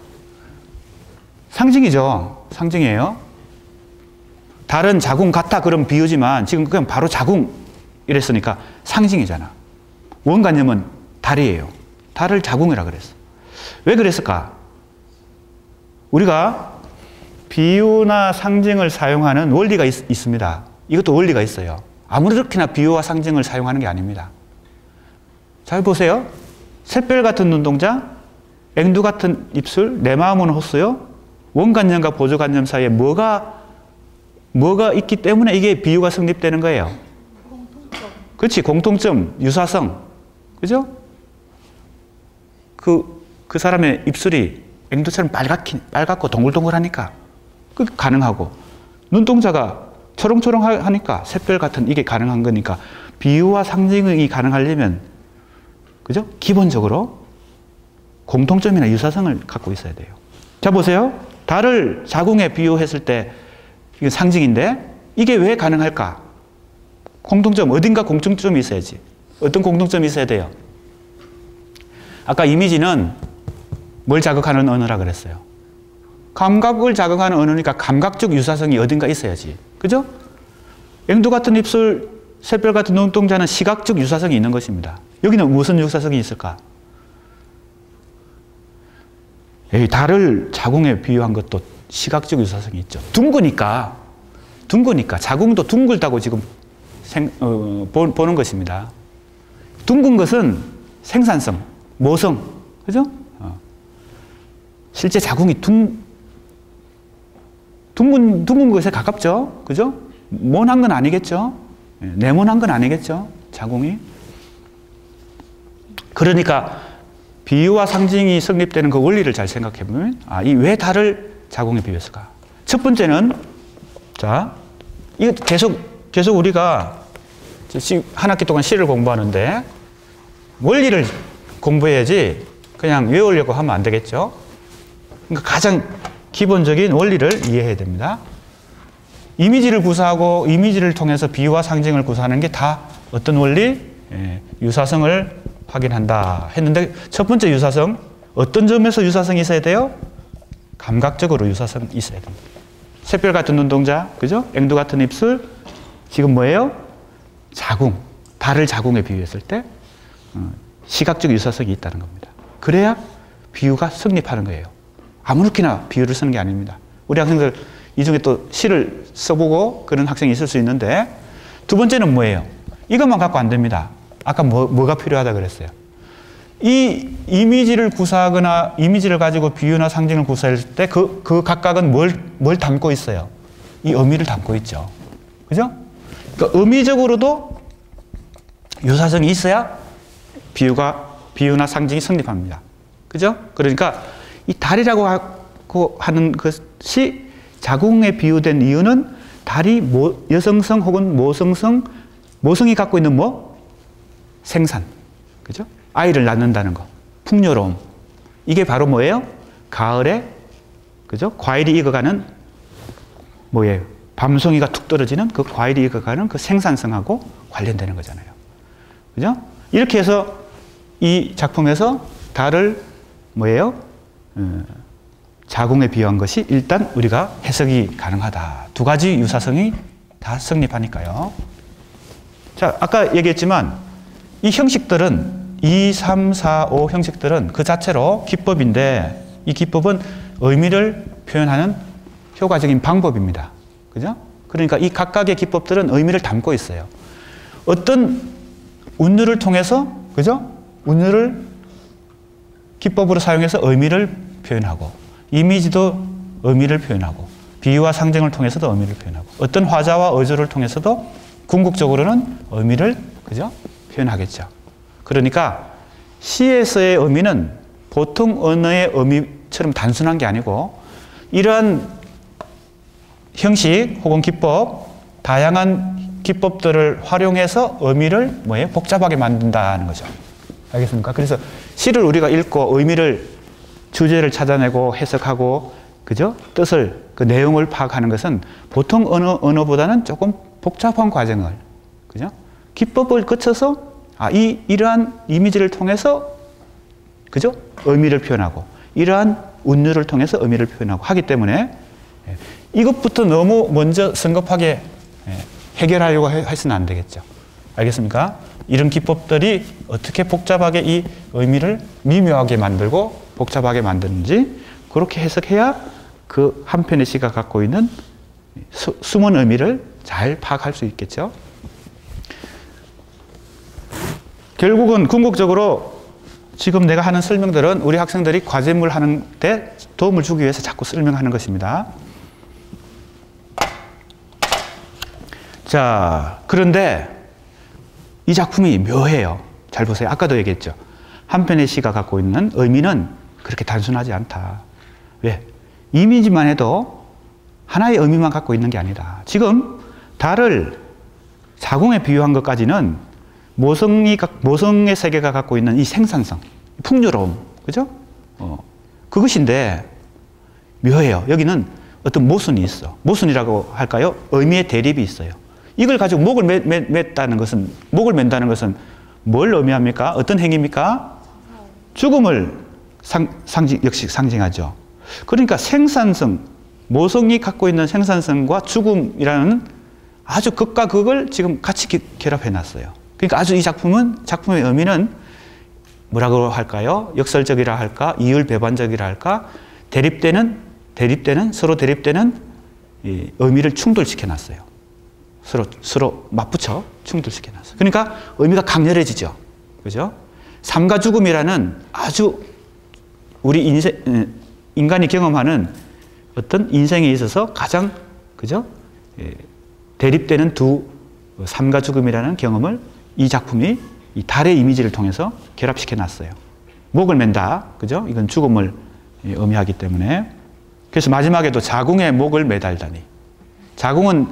상징이죠. 상징이에요. 달은 자궁 같아 그럼 비유지만 지금 그냥 바로 자궁 이랬으니까 상징이잖아. 원관념은 달이에요. 달을 자궁이라고 그랬어. 왜 그랬을까? 우리가 비유나 상징을 사용하는 원리가 있습니다. 이것도 원리가 있어요. 아무렇게나 비유와 상징을 사용하는 게 아닙니다. 잘 보세요. 샛별 같은 눈동자, 앵두 같은 입술, 내 마음은 헛수요. 원관념과 보조관념 사이에 뭐가 있기 때문에 이게 비유가 성립되는 거예요. 공통점. 그렇지. 공통점, 유사성. 그죠? 그 사람의 입술이 앵두처럼 빨갛고 동글동글하니까 그게 가능하고, 눈동자가 초롱초롱하니까 샛별 같은 이게 가능한 거니까 비유와 상징이 가능하려면, 그죠? 기본적으로 공통점이나 유사성을 갖고 있어야 돼요. 자, 보세요. 달을 자궁에 비유했을 때 이게 상징인데 이게 왜 가능할까? 공통점, 어딘가 공통점이 있어야지. 어떤 공통점이 있어야 돼요? 아까 이미지는 뭘 자극하는 언어라 그랬어요? 감각을 자극하는 언어니까 감각적 유사성이 어딘가 있어야지. 그죠? 앵두 같은 입술, 샛별 같은 눈동자는 시각적 유사성이 있는 것입니다. 여기는 무슨 유사성이 있을까? 달을 자궁에 비유한 것도 시각적 유사성이 있죠. 둥그니까 자궁도 둥글다고 지금 보는 것입니다. 둥근 것은 생산성, 모성, 그죠? 실제 자궁이 둥근 것에 가깝죠, 그죠? 모난 건 아니겠죠? 네모난 건 아니겠죠? 자궁이. 그러니까 비유와 상징이 성립되는 그 원리를 잘 생각해 보면, 이 왜 달을 자궁에 비유했을까? 첫 번째는, 자, 이거 계속 우리가 한 학기 동안 시를 공부하는데 원리를 공부해야지 그냥 외우려고 하면 안 되겠죠? 그러니까 가장 기본적인 원리를 이해해야 됩니다. 이미지를 구사하고 이미지를 통해서 비유와 상징을 구사하는 게 다 어떤 원리? 유사성을 확인한다 했는데 첫 번째 유사성, 어떤 점에서 유사성이 있어야 돼요? 감각적으로 유사성이 있어야 됩니다. 샛별 같은 눈동자, 그죠? 앵두 같은 입술, 지금 뭐예요? 자궁, 달을 자궁에 비유했을 때 시각적 유사성이 있다는 겁니다. 그래야 비유가 성립하는 거예요. 아무렇게나 비유를 쓰는 게 아닙니다. 우리 학생들 이 중에 또 시를 써보고 그런 학생이 있을 수 있는데 두 번째는 뭐예요? 이것만 갖고 안 됩니다. 아까 뭐가 필요하다 그랬어요? 이 이미지를 구사하거나 이미지를 가지고 비유나 상징을 구사할 때 그 각각은 뭘 담고 있어요? 이 의미를 담고 있죠. 그죠? 그러니까 의미적으로도 유사성이 있어야 비유나 상징이 성립합니다. 그죠? 그러니까 이 달이라고 하는 것이 자궁에 비유된 이유는 달이 여성성 혹은 모성이 갖고 있는 생산. 그죠? 아이를 낳는다는 거. 풍요로움. 이게 바로 뭐예요? 가을에, 그죠? 과일이 익어가는 뭐예요? 밤송이가 툭 떨어지는 그 과일이 익어가는 그 생산성하고 관련되는 거잖아요. 그죠? 이렇게 해서 이 작품에서 달을 뭐예요? 자궁에 비유한 것이 일단 우리가 해석이 가능하다. 두 가지 유사성이 다 성립하니까요. 자, 아까 얘기했지만 이 형식들은 2, 3, 4, 5 형식들은 그 자체로 기법인데 이 기법은 의미를 표현하는 효과적인 방법입니다. 그죠? 그러니까 이 각각의 기법들은 의미를 담고 있어요. 어떤 운율을 통해서, 그죠? 운율을 기법으로 사용해서 의미를 표현하고 이미지도 의미를 표현하고 비유와 상징을 통해서도 의미를 표현하고 어떤 화자와 어조를 통해서도 궁극적으로는 의미를, 그죠? 표현하겠죠. 그러니까 시에서의 의미는 보통 언어의 의미처럼 단순한 게 아니고 이러한 형식 혹은 기법, 다양한 기법들을 활용해서 의미를 복잡하게 만든다는 거죠. 알겠습니까? 그래서 시를 우리가 읽고 의미를, 주제를 찾아내고 해석하고, 그죠? 뜻을, 그 내용을 파악하는 것은 보통 언어보다는 조금 복잡한 과정을, 그죠? 기법을 거쳐서 이러한 이미지를 통해서, 그죠? 의미를 표현하고 이러한 운율을 통해서 의미를 표현하고 하기 때문에 이것부터 너무 먼저 성급하게 해결하려고 해서는 안 되겠죠. 알겠습니까? 이런 기법들이 어떻게 복잡하게 이 의미를 미묘하게 만들고 복잡하게 만드는지 그렇게 해석해야 그 한 편의 시가 갖고 있는 숨은 의미를 잘 파악할 수 있겠죠. 결국은 궁극적으로 지금 내가 하는 설명들은 우리 학생들이 과제물 하는 데 도움을 주기 위해서 자꾸 설명하는 것입니다. 자, 그런데 이 작품이 묘해요. 잘 보세요. 아까도 얘기했죠. 한 편의 시가 갖고 있는 의미는 그렇게 단순하지 않다. 왜? 이미지만 해도 하나의 의미만 갖고 있는 게 아니다. 지금 달을 자궁에 비유한 것까지는 모성의 세계가 갖고 있는 이 생산성, 풍요로움, 그죠? 그것인데 묘해요. 여기는 어떤 모순이 있어. 모순이라고 할까요? 의미의 대립이 있어요. 이걸 가지고 목을 맸다는 것은, 목을 맨다는 것은 뭘 의미합니까? 어떤 행위입니까? 죽음을 역시 상징하죠. 그러니까 생산성, 모성이 갖고 있는 생산성과 죽음이라는 아주 극과 극을 지금 같이 결합해 놨어요. 그러니까 아주 이 작품의 의미는 뭐라고 할까요? 역설적이라 할까? 이율배반적이라 할까? 서로 대립되는 이 의미를 충돌시켜 놨어요. 서로 맞붙여 충돌시켜 놨어요. 그러니까 의미가 강렬해지죠. 그죠? 삶과 죽음이라는 아주 우리 인간이 경험하는 어떤 인생에 있어서 가장, 그죠? 대립되는 두 삶과 죽음이라는 경험을 이 작품이 이 달의 이미지를 통해서 결합시켜 놨어요. 목을 맨다. 그죠? 이건 죽음을 의미하기 때문에. 그래서 마지막에도 자궁에 목을 매달다니. 자궁은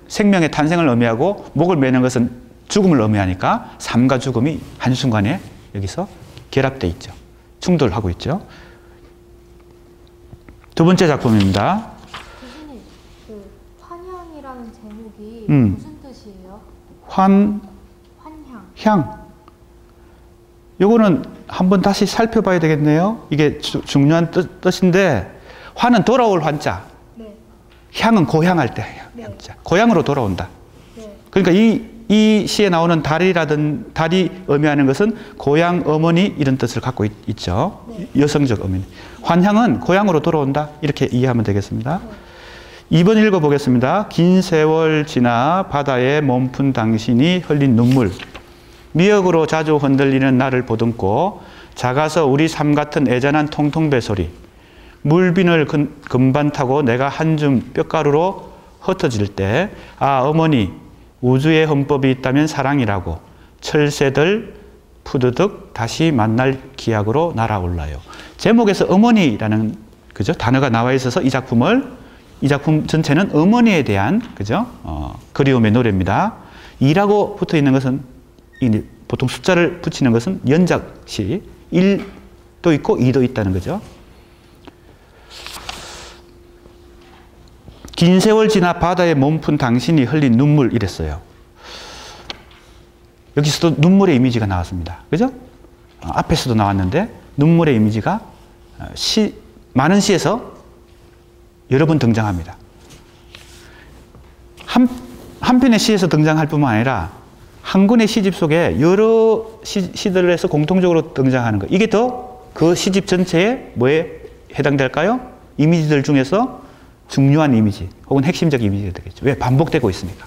생명의 탄생을 의미하고 목을 매는 것은 죽음을 의미하니까 삶과 죽음이 한순간에 여기서 결합되어 있죠. 충돌하고 있죠. 두 번째 작품입니다. 교수님, 그 환향이라는 제목이 무슨 뜻이에요? 환향. 요거는 한번 다시 살펴봐야 되겠네요. 이게 중요한 뜻인데, 환은 돌아올 환자, 네. 향은 고향할 때 향자. 고향으로 돌아온다. 네. 그러니까 이 시에 나오는 달이 의미하는 것은 고향, 어머니 이런 뜻을 갖고 있죠. 네. 여성적 어머니. 환향은 고향으로 돌아온다. 이렇게 이해하면 되겠습니다. 2번 읽어보겠습니다. 긴 세월 지나 바다에 몸푼 당신이 흘린 눈물. 미역으로 자주 흔들리는 나를 보듬고 작아서 우리 삶 같은 애잔한 통통배 소리. 물빈을 금반 타고 내가 한 줌 뼈가루로 흩어질 때, 아, 어머니, 우주의 헌법이 있다면 사랑이라고 철새들 푸드득 다시 만날 기약으로 날아올라요. 제목에서 어머니라는, 그죠? 단어가 나와 있어서 이 작품 전체는 어머니에 대한, 그죠? 그리움의 노래입니다. 2라고 붙어 있는 것은, 보통 숫자를 붙이는 것은 연작시 1도 있고 2도 있다는 거죠. 긴 세월 지나 바다에 몸푼 당신이 흘린 눈물 이랬어요. 여기서도 눈물의 이미지가 나왔습니다. 그죠? 앞에서도 나왔는데 눈물의 이미지가 많은 시에서 여러 번 등장합니다. 한 편의 시에서 등장할 뿐만 아니라 한 권의 시집 속에 여러 시들에서 공통적으로 등장하는 것. 이게 더 그 시집 전체에 뭐에 해당될까요? 이미지들 중에서 중요한 이미지 혹은 핵심적 이미지가 되겠죠. 왜? 반복되고 있으니까.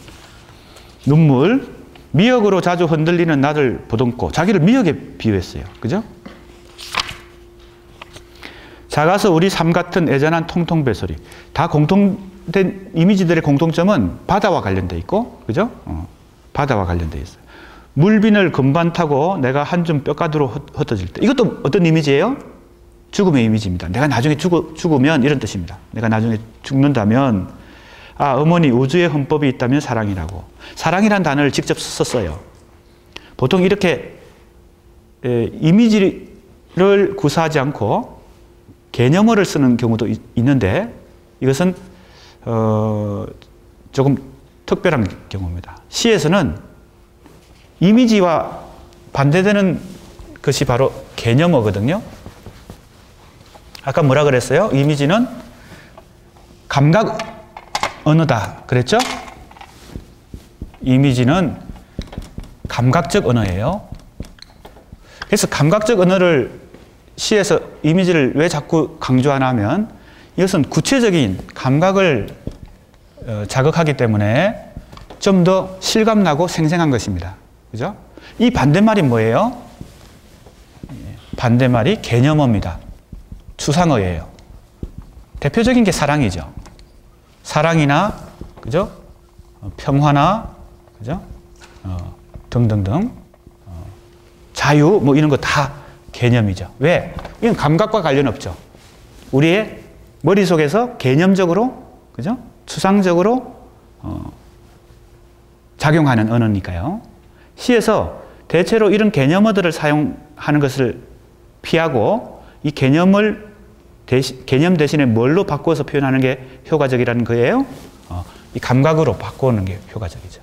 눈물, 미역으로 자주 흔들리는 나를 보듬고 자기를 미역에 비유했어요. 그죠? 작아서 우리 삶 같은 애잔한 통통배 소리. 다 공통된 이미지들의 공통점은 바다와 관련돼 있고, 그죠? 바다와 관련돼 있어요. 물빈을 금반 타고 내가 한 줌 뼈가루로 흩어질 때. 이것도 어떤 이미지예요? 죽음의 이미지입니다. 내가 나중에 죽으면 이런 뜻입니다. 내가 나중에 죽는다면, 아, 어머니 우주의 헌법이 있다면 사랑이라고. 사랑이란 단어를 직접 썼어요. 보통 이렇게 이미지를 구사하지 않고 개념어를 쓰는 경우도 있는데 이것은 조금 특별한 경우입니다. 시에서는 이미지와 반대되는 것이 바로 개념어거든요. 아까 뭐라 그랬어요? 이미지는 감각 언어다 그랬죠? 이미지는 감각적 언어예요. 그래서 감각적 언어를 시에서 이미지를 왜 자꾸 강조하나 하면 이것은 구체적인 감각을 자극하기 때문에 좀 더 실감나고 생생한 것입니다. 그죠? 이 반대말이 뭐예요? 반대말이 개념어입니다. 추상어예요. 대표적인 게 사랑이죠. 사랑이나, 그죠? 평화나, 그죠? 등등등. 자유, 뭐 이런 거 다 개념이죠. 왜? 이건 감각과 관련 없죠. 우리의 머릿속에서 개념적으로, 그죠? 추상적으로, 작용하는 언어니까요. 시에서 대체로 이런 개념어들을 사용하는 것을 피하고 이 개념을 개념 대신에 뭘로 바꿔서 표현하는 게 효과적이라는 거예요? 이 감각으로 바꾸는 게 효과적이죠.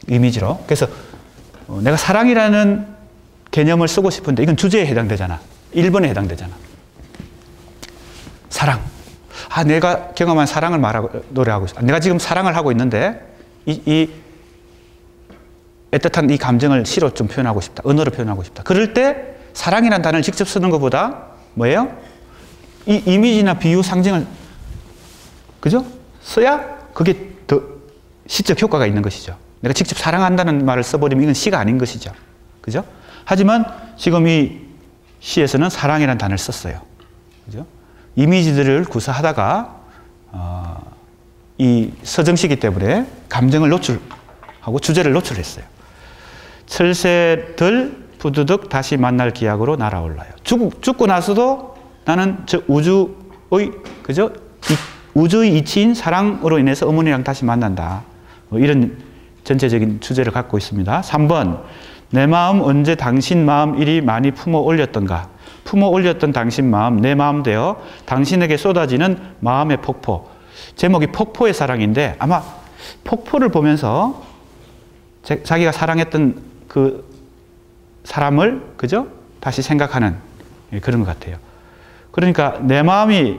이미지로. 그래서 내가 사랑이라는 개념을 쓰고 싶은데 이건 주제에 해당되잖아. 1번에 해당되잖아. 사랑. 내가 경험한 사랑을 노래하고 있어. 내가 지금 사랑을 하고 있는데 이 애틋한 이 감정을 시로 좀 표현하고 싶다. 언어로 표현하고 싶다. 그럴 때 사랑이라는 단어를 직접 쓰는 것보다 뭐예요? 이 이미지나 비유, 상징을 그죠? 써야 그게 더 시적 효과가 있는 것이죠. 내가 직접 사랑한다는 말을 써버리면 이건 시가 아닌 것이죠. 그죠? 하지만 지금 이 시에서는 사랑이라는 단어를 썼어요. 그죠? 이미지들을 구사하다가 이 서정시기 때문에 감정을 노출하고 주제를 노출했어요. 철새들 부두득 다시 만날 기약으로 날아올라요. 죽고 나서도 나는 저 우주의, 그죠? 우주의 이치인 사랑으로 인해서 어머니랑 다시 만난다. 이런 전체적인 주제를 갖고 있습니다. 3번. 내 마음 언제 당신 마음 이리 많이 품어 올렸던가. 품어 올렸던 당신 마음, 내 마음 되어 당신에게 쏟아지는 마음의 폭포. 제목이 폭포의 사랑인데 아마 폭포를 보면서 자기가 사랑했던 그 사람을, 그죠? 다시 생각하는 그런 것 같아요. 그러니까 내 마음이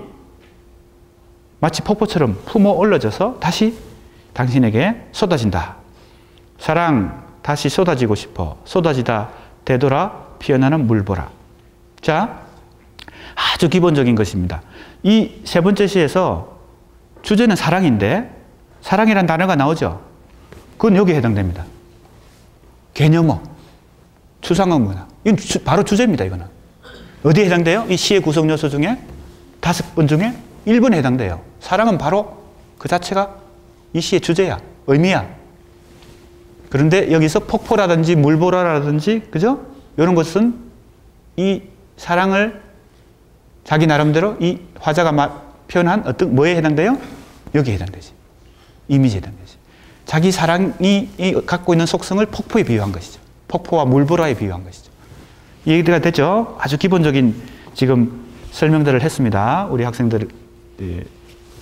마치 폭포처럼 품어 올려져서 다시 당신에게 쏟아진다. 사랑 다시 쏟아지고 싶어. 쏟아지다 되돌아 피어나는 물 보라. 자, 아주 기본적인 것입니다. 이 세 번째 시에서 주제는 사랑인데 사랑이란 단어가 나오죠. 그건 여기에 해당됩니다. 개념어, 추상어 문화. 이건 바로 주제입니다. 이거는. 어디에 해당돼요? 이 시의 구성 요소 중에 5번 중에 1번에 해당돼요. 사랑은 바로 그 자체가 이 시의 주제야. 의미야. 그런데 여기서 폭포라든지 물보라라든지, 그죠? 이런 것은 이 사랑을 자기 나름대로 이 화자가 표현한 어떤 뭐에 해당돼요? 여기에 해당되지. 이미지에 해당되지. 자기 사랑이 갖고 있는 속성을 폭포에 비유한 것이죠. 폭포와 물보라에 비유한 것이죠. 이해가 됐죠? 아주 기본적인 지금 설명들을 했습니다. 우리 학생들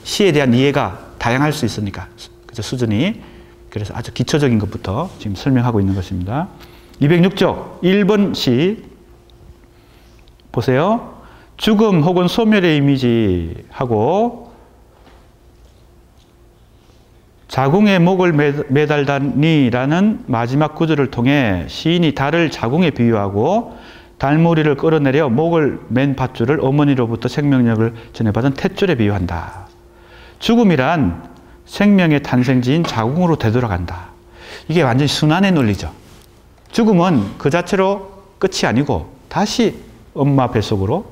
시에 대한 이해가 다양할 수 있으니까 그죠? 수준이. 그래서 아주 기초적인 것부터 지금 설명하고 있는 것입니다. 206쪽 1번 시 보세요. 죽음 혹은 소멸의 이미지하고 자궁에 목을 매달다니라는 마지막 구절을 통해 시인이 달을 자궁에 비유하고 달무리를 끌어내려 목을 맨 밧줄을 어머니로부터 생명력을 전해받은 탯줄에 비유한다. 죽음이란 생명의 탄생지인 자궁으로 되돌아간다. 이게 완전히 순환의 논리죠. 죽음은 그 자체로 끝이 아니고 다시 엄마 뱃속으로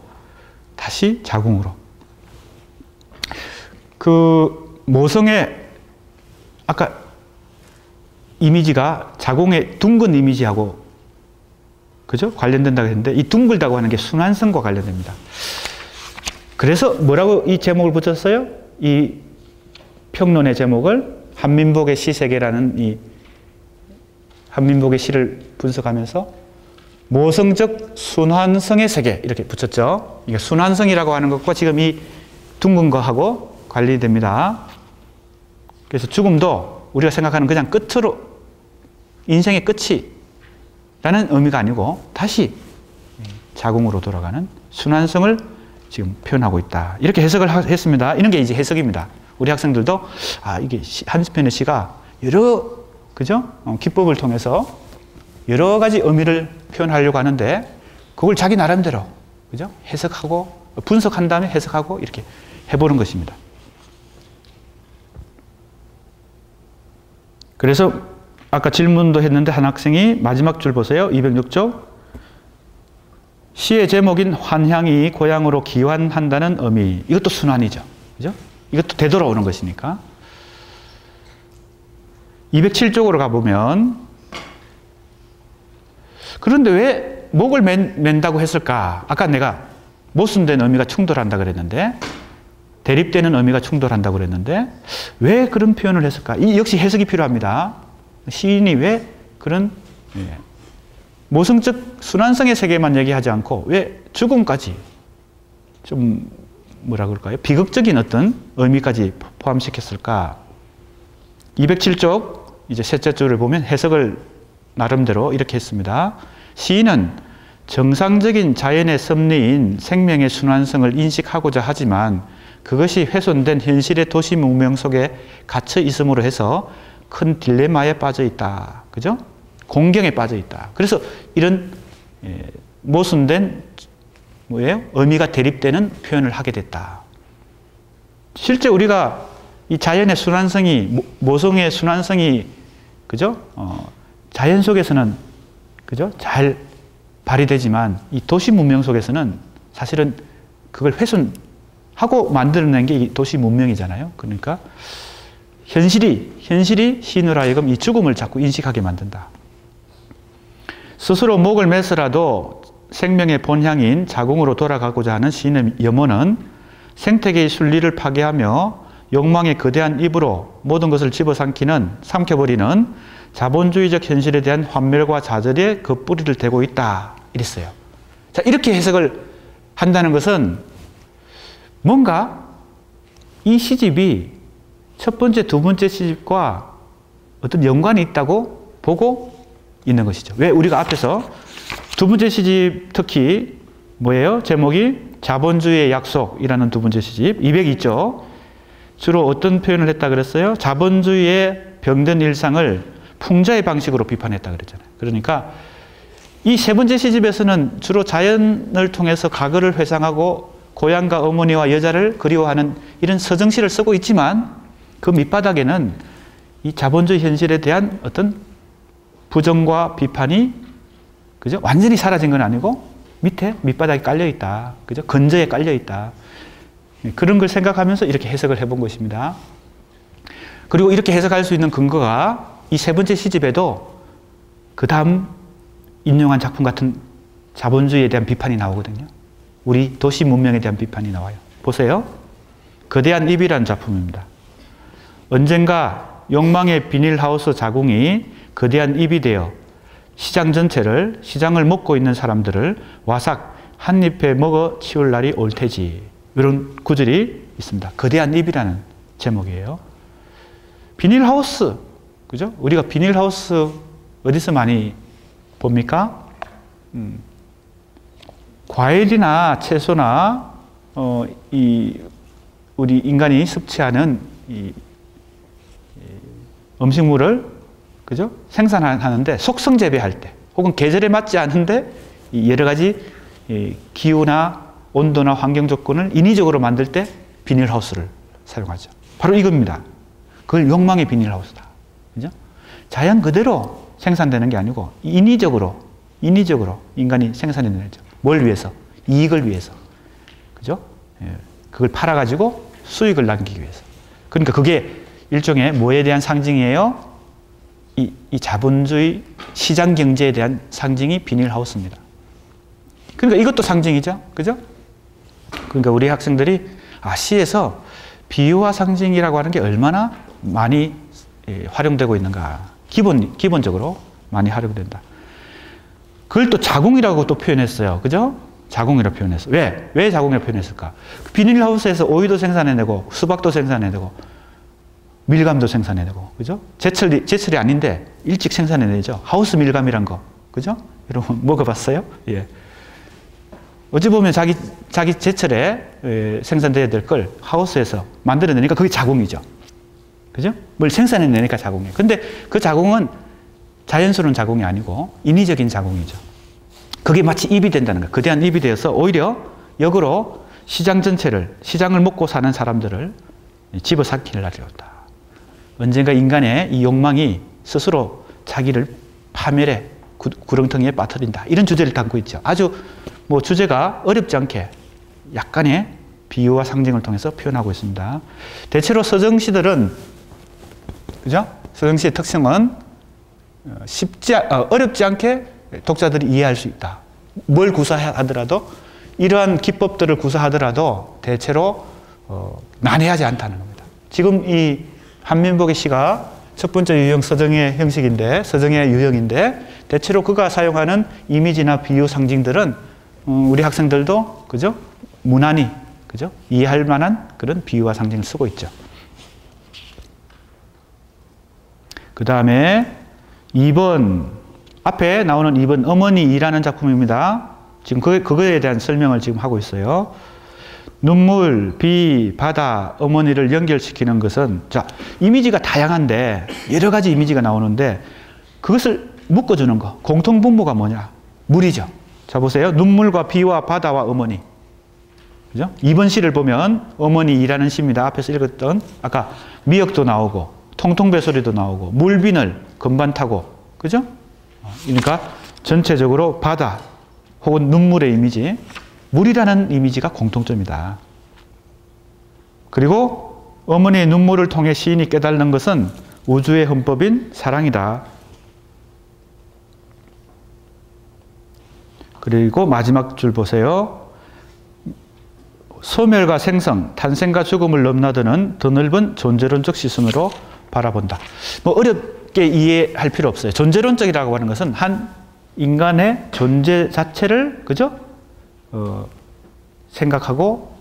다시 자궁으로. 그 모성의 아까 이미지가 자궁의 둥근 이미지하고 그죠? 관련된다고 했는데 이 둥글다고 하는 게 순환성과 관련됩니다. 그래서 뭐라고 이 제목을 붙였어요? 이 평론의 제목을 한민복의 시세계라는 이 한민복의 시를 분석하면서 모성적 순환성의 세계 이렇게 붙였죠. 이게 순환성이라고 하는 것과 지금 이 둥근 거하고 관리됩니다. 그래서 죽음도 우리가 생각하는 그냥 끝으로 인생의 끝이라는 의미가 아니고 다시 자궁으로 돌아가는 순환성을 지금 표현하고 있다. 이렇게 해석을 했습니다. 이런 게 이제 해석입니다. 우리 학생들도 이게 한편의 시가 여러 그죠? 기법을 통해서 여러 가지 의미를 표현하려고 하는데 그걸 자기 나름대로 그죠? 해석하고 분석한 다음에 해석하고 이렇게 해보는 것입니다. 그래서 아까 질문도 했는데 한 학생이 마지막 줄 보세요. 206쪽. 시의 제목인 환향이 고향으로 귀환한다는 의미. 이것도 순환이죠. 그죠? 이것도 되돌아오는 것이니까. 207쪽으로 가보면 그런데 왜 목을 맨다고 했을까? 아까 내가 모순된 의미가 충돌한다 그랬는데 대립되는 의미가 충돌한다고 그랬는데 왜 그런 표현을 했을까? 이 역시 해석이 필요합니다. 시인이 왜 그런 모성적 순환성의 세계만 얘기하지 않고 왜 죽음까지 좀 뭐라 그럴까요? 비극적인 어떤 의미까지 포함시켰을까? 207쪽 이제 셋째 줄을 보면 해석을 나름대로 이렇게 했습니다. 시인은 정상적인 자연의 섭리인 생명의 순환성을 인식하고자 하지만 그것이 훼손된 현실의 도시 문명 속에 갇혀 있음으로 해서 큰 딜레마에 빠져 있다. 그죠? 공경에 빠져 있다. 그래서 이런 모순된 뭐예요? 의미가 대립되는 표현을 하게 됐다. 실제 우리가 이 자연의 순환성이, 모성의 순환성이, 그죠? 자연 속에서는, 그죠? 잘 발휘되지만 이 도시 문명 속에서는 사실은 그걸 훼손하고 만들어낸 게 이 도시 문명이잖아요. 그러니까 현실이 시인으로 하여금 이 죽음을 자꾸 인식하게 만든다. 스스로 목을 매서라도 생명의 본향인 자궁으로 돌아가고자 하는 시인의 염원은 생태계의 순리를 파괴하며 욕망의 거대한 입으로 모든 것을 삼켜버리는 자본주의적 현실에 대한 환멸과 좌절에 그 뿌리를 대고 있다. 이랬어요. 자, 이렇게 해석을 한다는 것은 뭔가 이 시집이 첫 번째, 두 번째 시집과 어떤 연관이 있다고 보고 있는 것이죠. 왜? 우리가 앞에서 두 번째 시집 특히 뭐예요? 제목이 자본주의의 약속이라는 두 번째 시집 202쪽 주로 어떤 표현을 했다 그랬어요? 자본주의의 병든 일상을 풍자의 방식으로 비판했다 그랬잖아요. 그러니까 이 세 번째 시집에서는 주로 자연을 통해서 과거를 회상하고 고향과 어머니와 여자를 그리워하는 이런 서정시를 쓰고 있지만 그 밑바닥에는 이 자본주의 현실에 대한 어떤 부정과 비판이 그죠? 완전히 사라진 건 아니고 밑에 밑바닥에 깔려 있다. 그죠? 건저에 깔려 있다. 그런 걸 생각하면서 이렇게 해석을 해본 것입니다. 그리고 이렇게 해석할 수 있는 근거가 이 세 번째 시집에도 그 다음 인용한 작품 같은 자본주의에 대한 비판이 나오거든요. 우리 도시 문명에 대한 비판이 나와요. 보세요. 거대한 입이라는 작품입니다. 언젠가 욕망의 비닐하우스 자궁이 거대한 입이 되어 시장 전체를, 시장을 먹고 있는 사람들을 와삭 한 입에 먹어 치울 날이 올 테지. 이런 구절이 있습니다. 거대한 입이라는 제목이에요. 비닐하우스, 그죠? 우리가 비닐하우스 어디서 많이 봅니까? 과일이나 채소나 우리 인간이 섭취하는 이 음식물을 그죠? 생산하는데 속성 재배할 때 혹은 계절에 맞지 않은데 여러 가지 기후나 온도나 환경 조건을 인위적으로 만들 때 비닐하우스를 사용하죠. 바로 이겁니다. 그걸 욕망의 비닐하우스다. 그죠? 자연 그대로 생산되는 게 아니고 인위적으로 인간이 생산해내죠. 뭘 위해서? 이익을 위해서. 그죠? 그걸 팔아가지고 수익을 남기기 위해서. 그러니까 그게 일종의 뭐에 대한 상징이에요? 이 자본주의 시장 경제에 대한 상징이 비닐하우스입니다. 그러니까 이것도 상징이죠. 그죠? 그러니까 우리 학생들이 시에서 비유와 상징이라고 하는 게 얼마나 많이 활용되고 있는가. 기본적으로 많이 활용된다. 그걸 또 자궁이라고 또 표현했어요. 그죠? 자궁이라고 표현했어요. 왜 자궁이라고 표현했을까? 비닐하우스에서 오이도 생산해내고 수박도 생산해내고 밀감도 생산해내고, 그죠? 제철이 아닌데 일찍 생산해내죠. 하우스 밀감이란 거, 그죠? 여러분 먹어봤어요? 예. 어찌 보면 자기 제철에 생산돼야 될 걸 하우스에서 만들어내니까 그게 자궁이죠. 그죠? 뭘 생산해내니까 자궁이에요. 근데 그 자궁은 자연스러운 자궁이 아니고 인위적인 자궁이죠. 그게 마치 입이 된다는 거예요. 거대한 입이 되어서 오히려 역으로 시장 전체를, 시장을 먹고 사는 사람들을 집어삼킬 날이 온다. 언젠가 인간의 이 욕망이 스스로 자기를 파멸해 구렁텅이에 빠뜨린다. 이런 주제를 담고 있죠. 아주 주제가 어렵지 않게 약간의 비유와 상징을 통해서 표현하고 있습니다. 대체로 서정시들은, 그죠? 서정시의 특성은 어렵지 않게 독자들이 이해할 수 있다. 뭘 구사하더라도, 이러한 기법들을 구사하더라도 대체로 난해하지 않다는 겁니다. 지금 이 한민복의 시가 첫 번째 유형 서정의 형식인데, 서정의 유형인데, 대체로 그가 사용하는 이미지나 비유 상징들은 우리 학생들도, 그죠? 무난히, 그죠? 이해할 만한 그런 비유와 상징을 쓰고 있죠. 그 다음에 2번, 앞에 나오는 2번 어머니이라는 작품입니다. 지금 그거에 대한 설명을 지금 하고 있어요. 눈물, 비, 바다, 어머니를 연결시키는 것은, 자, 이미지가 다양한데, 여러 가지 이미지가 나오는데, 그것을 묶어주는 거, 공통분모가 뭐냐? 물이죠. 자, 보세요. 눈물과 비와 바다와 어머니. 그죠? 2번 시를 보면, 어머니이라는 시입니다. 앞에서 읽었던, 아까 미역도 나오고, 통통배 소리도 나오고, 물비늘, 금반 타고, 그죠? 그러니까 전체적으로 바다 혹은 눈물의 이미지, 물이라는 이미지가 공통점이다. 그리고 어머니의 눈물을 통해 시인이 깨닫는 것은 우주의 헌법인 사랑이다. 그리고 마지막 줄 보세요. 소멸과 생성, 탄생과 죽음을 넘나드는 더 넓은 존재론적 시선으로 바라본다. 뭐 어렵게 이해할 필요 없어요. 존재론적이라고 하는 것은 한 인간의 존재 자체를, 그죠? 생각하고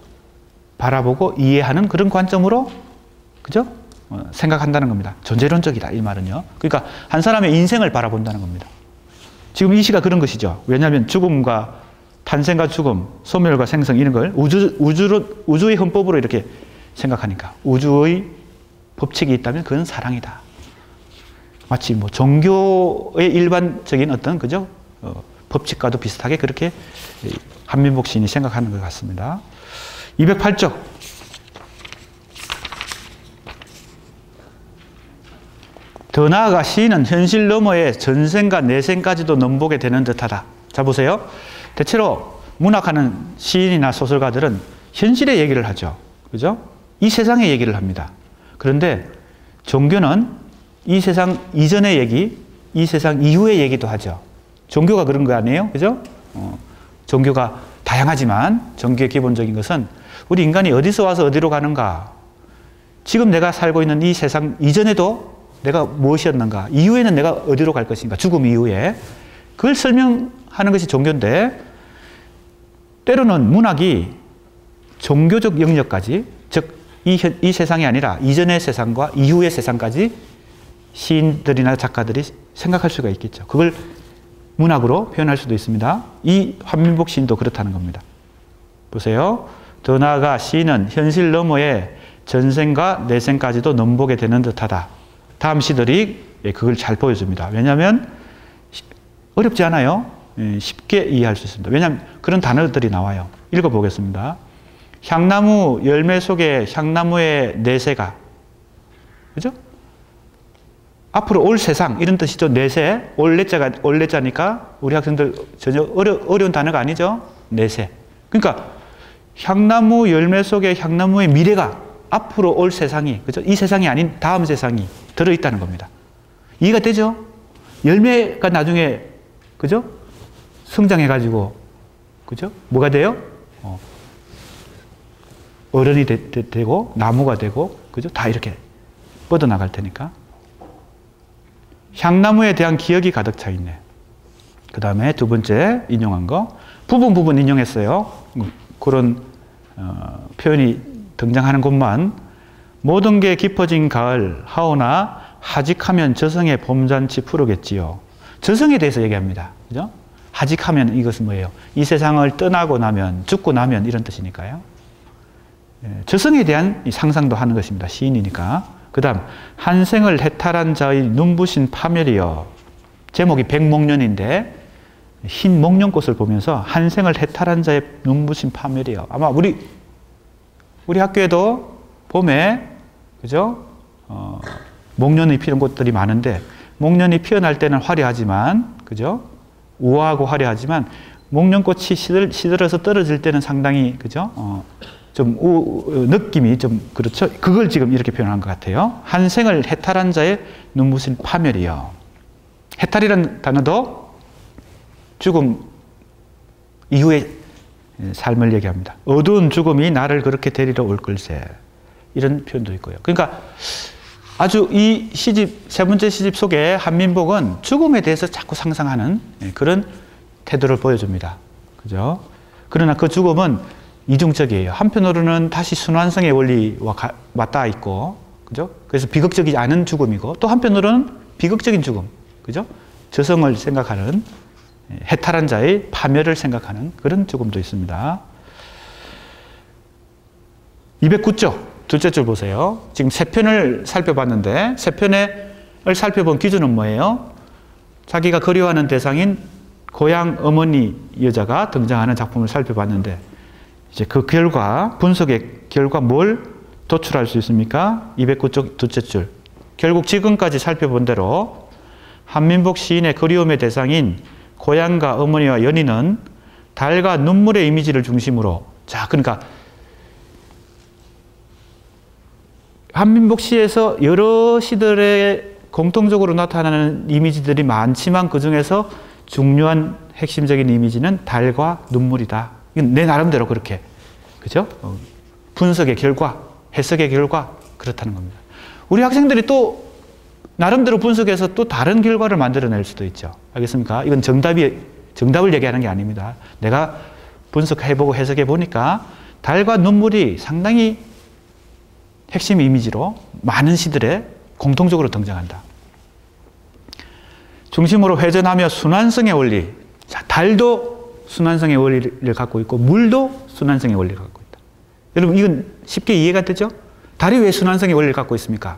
바라보고 이해하는 그런 관점으로, 그죠? 생각한다는 겁니다. 존재론적이다, 이 말은요. 그러니까 한 사람의 인생을 바라본다는 겁니다. 지금 이 시가 그런 것이죠. 왜냐하면 죽음과 탄생과 죽음, 소멸과 생성 이런 걸 우주의 헌법으로 이렇게 생각하니까, 우주의 법칙이 있다면 그건 사랑이다. 마치 뭐 종교의 일반적인 어떤, 그죠? 법칙과도 비슷하게 그렇게 한민복 시인이 생각하는 것 같습니다. 208쪽. 더 나아가 시인은 현실 너머의 전생과 내생까지도 넘보게 되는 듯하다. 자, 보세요. 대체로 문학하는 시인이나 소설가들은 현실의 얘기를 하죠. 그죠? 이 세상의 얘기를 합니다. 그런데 종교는 이 세상 이전의 얘기, 이 세상 이후의 얘기도 하죠. 종교가 그런 거 아니에요? 그죠? 종교가 다양하지만 종교의 기본적인 것은 우리 인간이 어디서 와서 어디로 가는가, 지금 내가 살고 있는 이 세상 이전에도 내가 무엇이었는가, 이후에는 내가 어디로 갈 것인가, 죽음 이후에 그걸 설명하는 것이 종교인데, 때로는 문학이 종교적 영역까지, 즉 이 세상이 아니라 이전의 세상과 이후의 세상까지 시인들이나 작가들이 생각할 수가 있겠죠. 그걸 문학으로 표현할 수도 있습니다. 이 한민복 시인도 그렇다는 겁니다. 보세요. 더 나아가 시인은 현실 너머의 전생과 내생까지도 넘보게 되는 듯하다. 다음 시들이 그걸 잘 보여줍니다. 왜냐하면 어렵지 않아요. 쉽게 이해할 수 있습니다. 왜냐하면 그런 단어들이 나와요. 읽어보겠습니다. 향나무 열매 속에 향나무의 내세가, 그죠? 앞으로 올 세상, 이런 뜻이죠. 내세, 올내자니까 우리 학생들 전혀 어려운 단어가 아니죠. 내세. 그러니까 향나무 열매 속에 향나무의 미래가, 앞으로 올 세상이, 그죠? 이 세상이 아닌 다음 세상이 들어있다는 겁니다. 이해가 되죠? 열매가 나중에, 그죠? 성장해가지고, 그죠? 뭐가 돼요? 어른이 되고, 나무가 되고, 그죠? 다 이렇게 뻗어나갈 테니까. 향나무에 대한 기억이 가득 차 있네. 그 다음에 두 번째 인용한 거, 부분 인용했어요. 그런 표현이 등장하는 곳만. 모든 게 깊어진 가을, 하오나 하직하면 저성의 봄잔치 푸르겠지요. 저성에 대해서 얘기합니다. 그죠? 하직하면 이것은 뭐예요? 이 세상을 떠나고 나면, 죽고 나면 이런 뜻이니까요. 저성에 대한 상상도 하는 것입니다. 시인이니까. 그 다음, 한생을 해탈한 자의 눈부신 파멸이여. 제목이 백목련인데 흰 목련꽃을 보면서 한생을 해탈한 자의 눈부신 파멸이여. 아마 우리 학교에도 봄에, 그죠? 목련이 피는 곳들이 많은데, 목련이 피어날 때는 화려하지만, 그죠? 우아하고 화려하지만, 목련꽃이 시들어서 떨어질 때는 상당히, 그죠? 느낌이 좀 그렇죠. 그걸 지금 이렇게 표현한 것 같아요. 한생을 해탈한 자의 눈부신 파멸이요. 해탈이라는 단어도 죽음 이후의 삶을 얘기합니다. 어두운 죽음이 나를 그렇게 데리러 올 걸세. 이런 표현도 있고요. 그러니까 아주 이 시집, 세 번째 시집 속에 한민복은 죽음에 대해서 자꾸 상상하는 그런 태도를 보여줍니다. 그죠? 그러나 그 죽음은 이중적이에요. 한편으로는 다시 순환성의 원리와 맞닿아 있고, 그죠? 그래서 비극적이지 않은 죽음이고, 또 한편으로는 비극적인 죽음, 그죠? 저성을 생각하는, 해탈한 자의 파멸을 생각하는 그런 죽음도 있습니다. 209쪽, 둘째 줄 보세요. 지금 세 편을 살펴봤는데, 세 편을 살펴본 기준은 뭐예요? 자기가 그리워하는 대상인 고향 어머니 여자가 등장하는 작품을 살펴봤는데, 이제 그 결과, 분석의 결과 뭘 도출할 수 있습니까? 209쪽 둘째 줄. 결국 지금까지 살펴본 대로 한민복 시인의 그리움의 대상인 고향과 어머니와 연인은 달과 눈물의 이미지를 중심으로, 자, 그러니까 한민복 시에서 여러 시들의 공통적으로 나타나는 이미지들이 많지만 그 중에서 중요한 핵심적인 이미지는 달과 눈물이다. 이건 내 나름대로 그렇게, 그죠? 분석의 결과, 해석의 결과, 그렇다는 겁니다. 우리 학생들이 또 나름대로 분석해서 또 다른 결과를 만들어낼 수도 있죠. 알겠습니까? 이건 정답을 얘기하는 게 아닙니다. 내가 분석해보고 해석해보니까 달과 눈물이 상당히 핵심 이미지로 많은 시들에 공통적으로 등장한다. 중심으로 회전하며 순환성의 원리. 자, 달도 순환성의 원리를 갖고 있고 물도 순환성의 원리를 갖고 있다. 여러분 이건 쉽게 이해가 되죠? 달이 왜 순환성의 원리를 갖고 있습니까?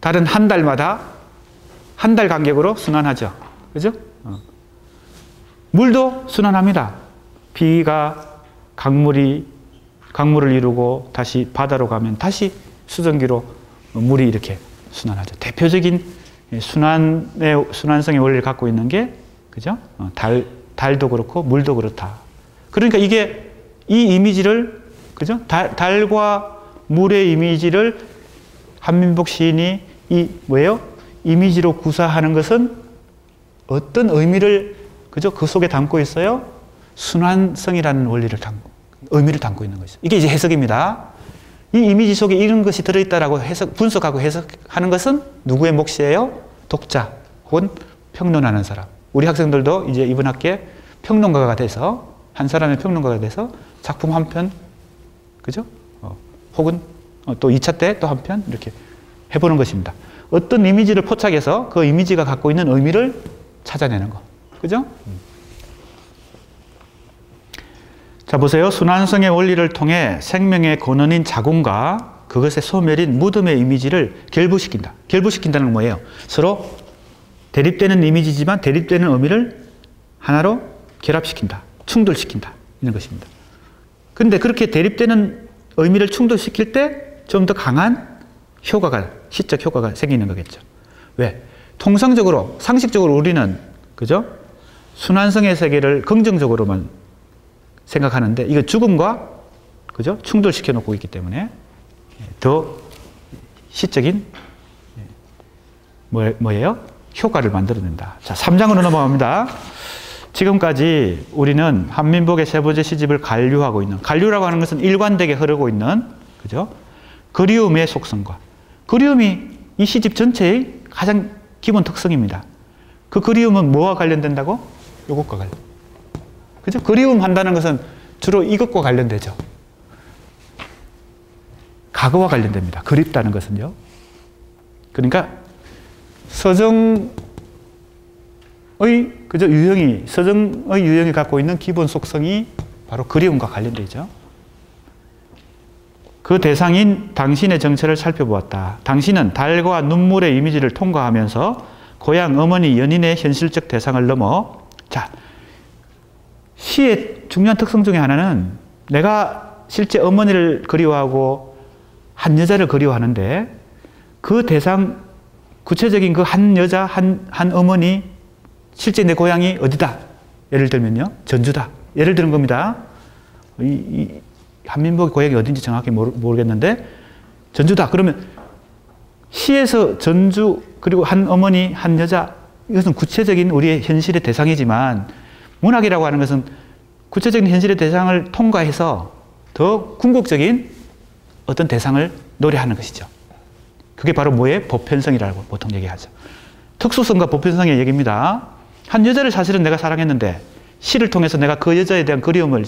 달은 한 달마다 한 달 간격으로 순환하죠. 그죠? 물도 순환합니다. 비가 강물을 이루고 다시 바다로 가면 다시 수증기로 물이 이렇게 순환하죠. 대표적인 순환성의 원리를 갖고 있는 게, 그죠? 달도 그렇고 물도 그렇다. 그러니까 이 이미지를, 그죠? 달과 물의 이미지를 한민복 시인이 뭐예요? 이미지로 구사하는 것은 어떤 의미를, 그죠? 그 속에 담고 있어요? 순환성이라는 의미를 담고 있는 것이죠. 이게 이제 해석입니다. 이 이미지 속에 이런 것이 들어있다라고 분석하고 해석하는 것은 누구의 몫이에요? 독자 혹은 평론하는 사람. 우리 학생들도 이제 이번 학기에 평론가가 돼서, 한 사람의 평론가가 돼서 작품 한 편, 그죠? 혹은 또 2차 때 또 한 편 이렇게 해보는 것입니다. 어떤 이미지를 포착해서 그 이미지가 갖고 있는 의미를 찾아내는 거. 그죠? 자, 보세요. 순환성의 원리를 통해 생명의 근원인 자궁과 그것의 소멸인 무덤의 이미지를 결부시킨다. 결부시킨다는 건 뭐예요? 서로 대립되는 이미지지만 대립되는 의미를 하나로 결합시킨다. 충돌시킨다. 이런 것입니다. 그런데 그렇게 대립되는 의미를 충돌시킬 때 좀 더 강한 효과가, 시적 효과가 생기는 거겠죠. 왜? 통상적으로, 상식적으로 우리는, 그죠? 순환성의 세계를 긍정적으로만 생각하는데, 이거 죽음과, 그죠? 충돌시켜 놓고 있기 때문에 더 시적인, 뭐예요? 효과를 만들어낸다. 자, 3장으로 넘어갑니다. 지금까지 우리는 한민복의 세 번째 시집을 간류하고 있는, 간류라고 하는 것은 일관되게 흐르고 있는, 그죠? 그리움의 속성과, 그리움이 이 시집 전체의 가장 기본 특성입니다. 그 그리움은 뭐와 관련된다고? 이것과 관련. 그죠? 그리움 한다는 것은 주로 이것과 관련되죠. 과거와 관련됩니다. 그립다는 것은요. 그러니까 서정의, 그죠? 서정의 유형이 갖고 있는 기본 속성이 바로 그리움과 관련되죠. 그 대상인 당신의 정체를 살펴보았다. 당신은 달과 눈물의 이미지를 통과하면서 고향 어머니 연인의 현실적 대상을 넘어, 자, 시의 중요한 특성 중에 하나는 내가 실제 어머니를 그리워하고 한 여자를 그리워하는데 그 대상, 구체적인 그 한 여자, 한 어머니, 실제 내 고향이 어디다? 예를 들면요, 전주다. 예를 드는 겁니다. 한민복의 고향이 어딘지 정확히 모르겠는데 전주다. 그러면 시에서 전주, 그리고 한 어머니, 한 여자, 이것은 구체적인 우리의 현실의 대상이지만 문학이라고 하는 것은 구체적인 현실의 대상을 통과해서 더 궁극적인 어떤 대상을 노래하는 것이죠. 그게 바로 뭐예요? 보편성이라고 보통 얘기하죠. 특수성과 보편성의 얘기입니다. 한 여자를 사실은 내가 사랑했는데 시를 통해서 내가 그 여자에 대한 그리움을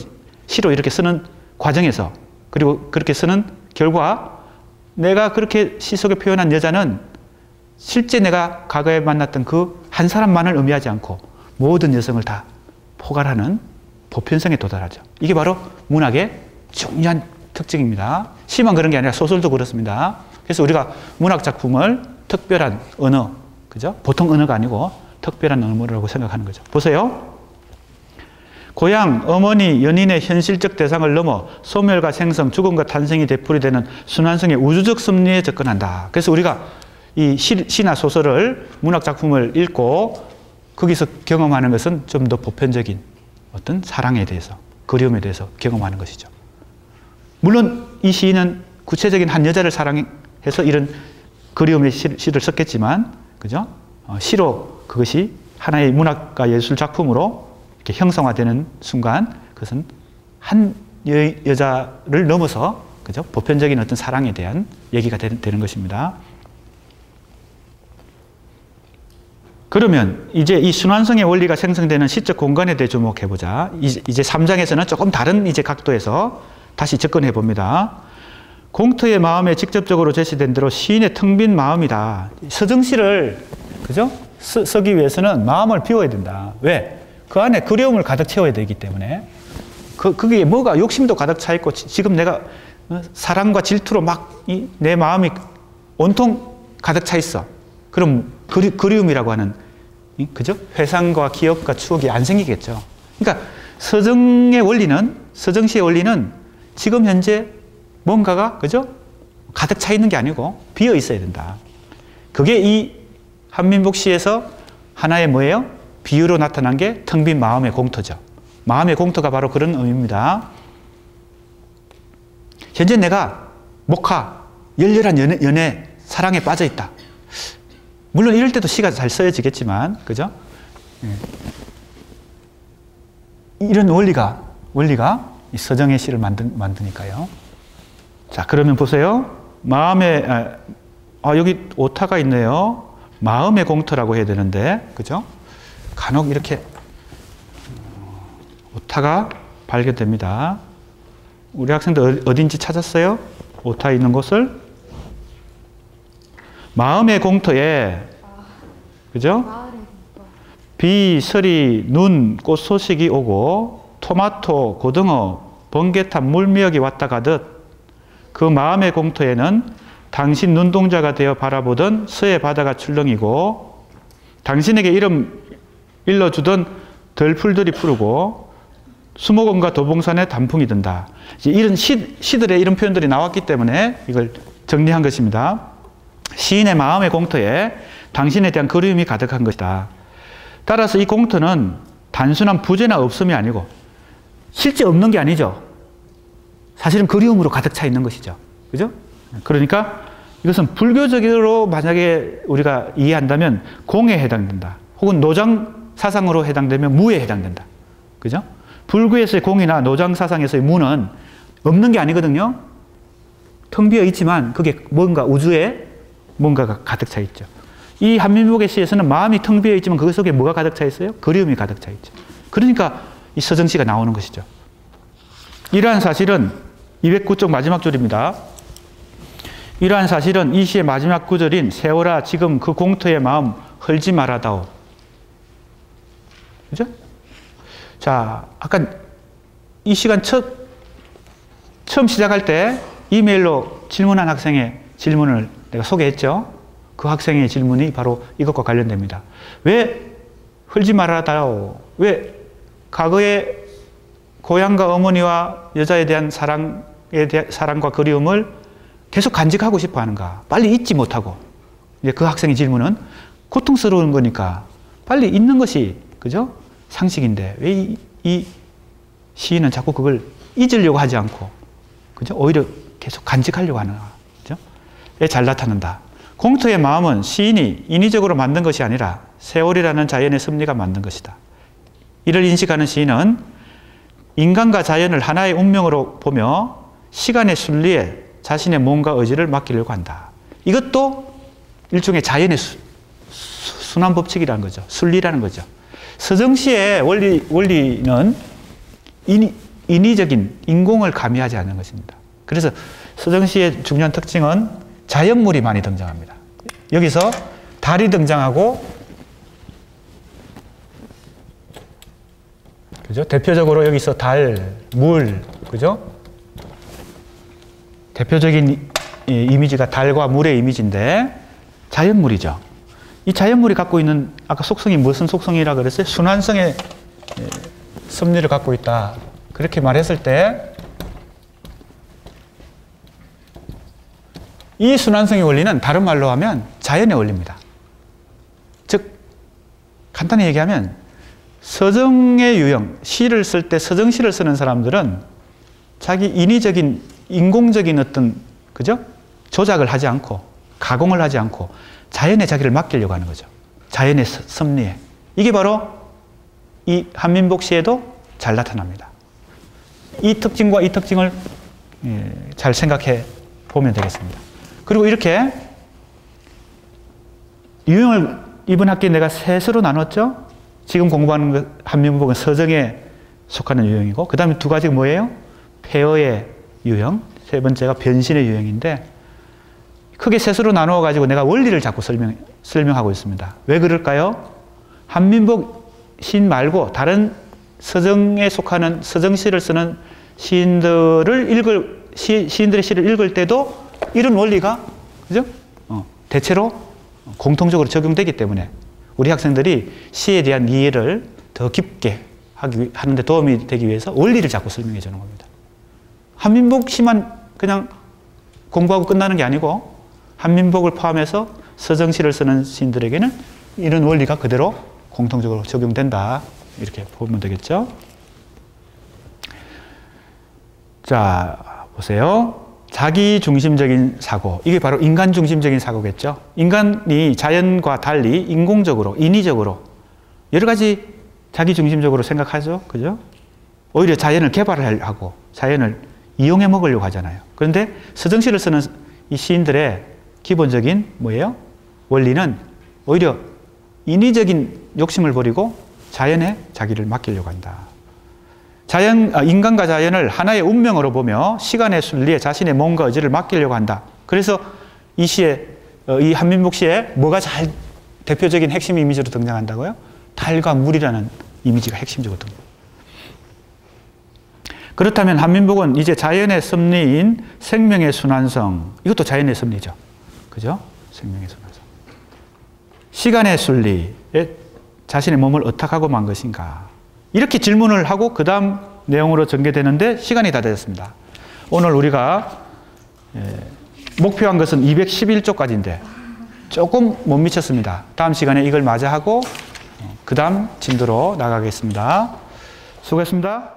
시로 이렇게 쓰는 과정에서 그리고 그렇게 쓰는 결과 내가 그렇게 시 속에 표현한 여자는 실제 내가 과거에 만났던 그 한 사람만을 의미하지 않고 모든 여성을 다 포괄하는 보편성에 도달하죠. 이게 바로 문학의 중요한 특징입니다. 시만 그런 게 아니라 소설도 그렇습니다. 그래서 우리가 문학 작품을 특별한 언어, 그죠? 보통 언어가 아니고 특별한 언어라고 생각하는 거죠. 보세요. 고향, 어머니, 연인의 현실적 대상을 넘어 소멸과 생성, 죽음과 탄생이 되풀이되는 순환성의 우주적 섭리에 접근한다. 그래서 우리가 이 시나 소설을, 문학 작품을 읽고 거기서 경험하는 것은 좀 더 보편적인 어떤 사랑에 대해서, 그리움에 대해서 경험하는 것이죠. 물론 이 시인은 구체적인 한 여자를 사랑해서 이런 그리움의 시를 썼겠지만, 그죠? 시로 그것이 하나의 문학과 예술 작품으로 이렇게 형성화되는 순간, 그것은 한 여자를 넘어서, 그죠? 보편적인 어떤 사랑에 대한 얘기가 되는 것입니다. 그러면 이제 이 순환성의 원리가 생성되는 시적 공간에 대해 주목해 보자. 이제 3장에서는 조금 다른 이제 각도에서 다시 접근해 봅니다. 공터의 마음에 직접적으로 제시된 대로 시인의 텅 빈 마음이다. 서정시를, 그죠? 쓰기 위해서는 마음을 비워야 된다. 왜? 그 안에 그리움을 가득 채워야 되기 때문에. 그게 뭐가 욕심도 가득 차 있고, 지금 내가 사랑과 질투로 막 내 마음이 온통 가득 차 있어. 그럼 그리움이라고 하는, 그죠? 회상과 기억과 추억이 안 생기겠죠. 그러니까 서정시의 원리는 지금 현재 뭔가가, 그죠? 가득 차 있는 게 아니고 비어 있어야 된다. 그게 이 한민복 시에서 하나의 뭐예요? 비유로 나타난 게 텅 빈 마음의 공터죠. 마음의 공터가 바로 그런 의미입니다. 현재 내가 목화, 열렬한 연애, 사랑에 빠져 있다. 물론 이럴 때도 시가 잘 써야지겠지만, 그죠? 이런 원리가 이 서정의 시를 만드니까요. 자, 그러면 보세요. 여기 오타가 있네요. 마음의 공터라고 해야 되는데, 그죠? 간혹 이렇게 오타가 발견됩니다. 우리 학생들 어딘지 찾았어요? 오타 있는 곳을? 마음의 공터에, 그죠? 비, 서리, 눈, 꽃 소식이 오고 토마토, 고등어, 번개탄, 물미역이 왔다 가듯 그 마음의 공터에는 당신 눈동자가 되어 바라보던 서해 바다가 출렁이고 당신에게 이름 일러주던 들풀들이 푸르고 수목원과 도봉산에 단풍이 든다. 이런 시들의 이런 표현들이 나왔기 때문에 이걸 정리한 것입니다. 시인의 마음의 공터에 당신에 대한 그리움이 가득한 것이다. 따라서 이 공터는 단순한 부재나 없음이 아니고 실제 없는 게 아니죠. 사실은 그리움으로 가득 차 있는 것이죠. 그죠? 그러니까 이것은 불교적으로 만약에 우리가 이해한다면 공에 해당된다. 혹은 노장 사상으로 해당되면 무에 해당된다. 그죠? 불교에서의 공이나 노장 사상에서의 무는 없는 게 아니거든요. 텅 비어 있지만 그게 뭔가 우주에 뭔가가 가득 차 있죠. 이 한민복의 시에서는 마음이 텅 비어 있지만 그 속에 뭐가 가득 차 있어요? 그리움이 가득 차 있죠. 그러니까 이 서정시가 나오는 것이죠. 이러한 사실은 209쪽 마지막 줄입니다. 이러한 사실은 이 시의 마지막 구절인 세월아 지금 그 공터의 마음 헐지 말아다오. 그죠? 자, 아까 이 시간 처음 시작할 때 이메일로 질문한 학생의 질문을 내가 소개했죠. 그 학생의 질문이 바로 이것과 관련됩니다. 왜 헐지 말아다오? 왜 과거의 고향과 어머니와 여자에 대한 사랑과 그리움을 계속 간직하고 싶어 하는가? 빨리 잊지 못하고. 이제 그 학생의 질문은 고통스러운 거니까 빨리 잊는 것이, 그죠? 상식인데 왜 이 시인은 자꾸 그걸 잊으려고 하지 않고, 그죠? 오히려 계속 간직하려고 하는가? 그죠? 잘 나타난다. 공터의 마음은 시인이 인위적으로 만든 것이 아니라 세월이라는 자연의 섭리가 만든 것이다. 이를 인식하는 시인은 인간과 자연을 하나의 운명으로 보며 시간의 순리에 자신의 몸과 의지를 맡기려고 한다. 이것도 일종의 자연의 순환 법칙이라는 거죠. 순리라는 거죠. 서정시의 원리는 인위적인 인공을 가미하지 않는 것입니다. 그래서 서정시의 중요한 특징은 자연물이 많이 등장합니다. 여기서 달이 등장하고, 그죠? 대표적으로 여기서 달, 물, 그죠? 대표적인 이미지가 달과 물의 이미지인데 자연물이죠. 이 자연물이 갖고 있는 아까 속성이 무슨 속성이라 그랬어요? 순환성의 섭리를 갖고 있다. 그렇게 말했을 때 이 순환성의 원리는 다른 말로 하면 자연의 원리입니다. 즉 간단히 얘기하면 서정의 유형, 시를 쓸 때 서정시를 쓰는 사람들은 자기 인위적인 인공적인 어떤 그죠? 조작을 하지 않고 가공을 하지 않고 자연에 자기를 맡기려고 하는 거죠. 자연의 섭리에. 이게 바로 이 한민복 시에도 잘 나타납니다. 이 특징과 이 특징을 잘 생각해 보면 되겠습니다. 그리고 이렇게 유형을 이번 학기에 내가 셋으로 나눴죠. 지금 공부하는 한민복은 서정에 속하는 유형이고 그 다음에 두 가지가 뭐예요? 폐허의 유형, 세 번째가 변신의 유형인데 크게 셋으로 나누어 가지고 내가 원리를 자꾸 설명하고 있습니다. 왜 그럴까요? 한민복 시인 말고 다른 서정에 속하는 서정시를 쓰는 시인들의 시를 읽을 때도 이런 원리가 그죠? 대체로 공통적으로 적용되기 때문에 우리 학생들이 시에 대한 이해를 더 깊게 하는데 도움이 되기 위해서 원리를 자꾸 설명해 주는 겁니다. 한민복 시만 그냥 공부하고 끝나는 게 아니고 한민복을 포함해서 서정시를 쓰는 시인들에게는 이런 원리가 그대로 공통적으로 적용된다. 이렇게 보면 되겠죠. 자, 보세요. 자기중심적인 사고. 이게 바로 인간중심적인 사고겠죠. 인간이 자연과 달리 인공적으로, 인위적으로 여러 가지 자기중심적으로 생각하죠. 그죠? 오히려 자연을 개발하고 자연을 이용해 먹으려고 하잖아요. 그런데 서정시를 쓰는 이 시인들의 기본적인 뭐예요? 원리는 오히려 인위적인 욕심을 버리고 자연에 자기를 맡기려고 한다. 인간과 자연을 하나의 운명으로 보며 시간의 순리에 자신의 몸과 의지를 맡기려고 한다. 그래서 이 시에, 이 한민복 시에 뭐가 잘 대표적인 핵심 이미지로 등장한다고요? 달과 물이라는 이미지가 핵심적으로 등장합니다. 그렇다면 한민복은 이제 자연의 섭리인 생명의 순환성, 이것도 자연의 섭리죠. 그죠? 생명의 순환성. 시간의 순리에 자신의 몸을 어떻게 만 것인가. 이렇게 질문을 하고 그 다음 내용으로 전개되는데 시간이 다 되었습니다. 오늘 우리가 목표한 것은 211쪽까지인데 조금 못 미쳤습니다. 다음 시간에 이걸 마저하고 그 다음 진도로 나가겠습니다. 수고했습니다.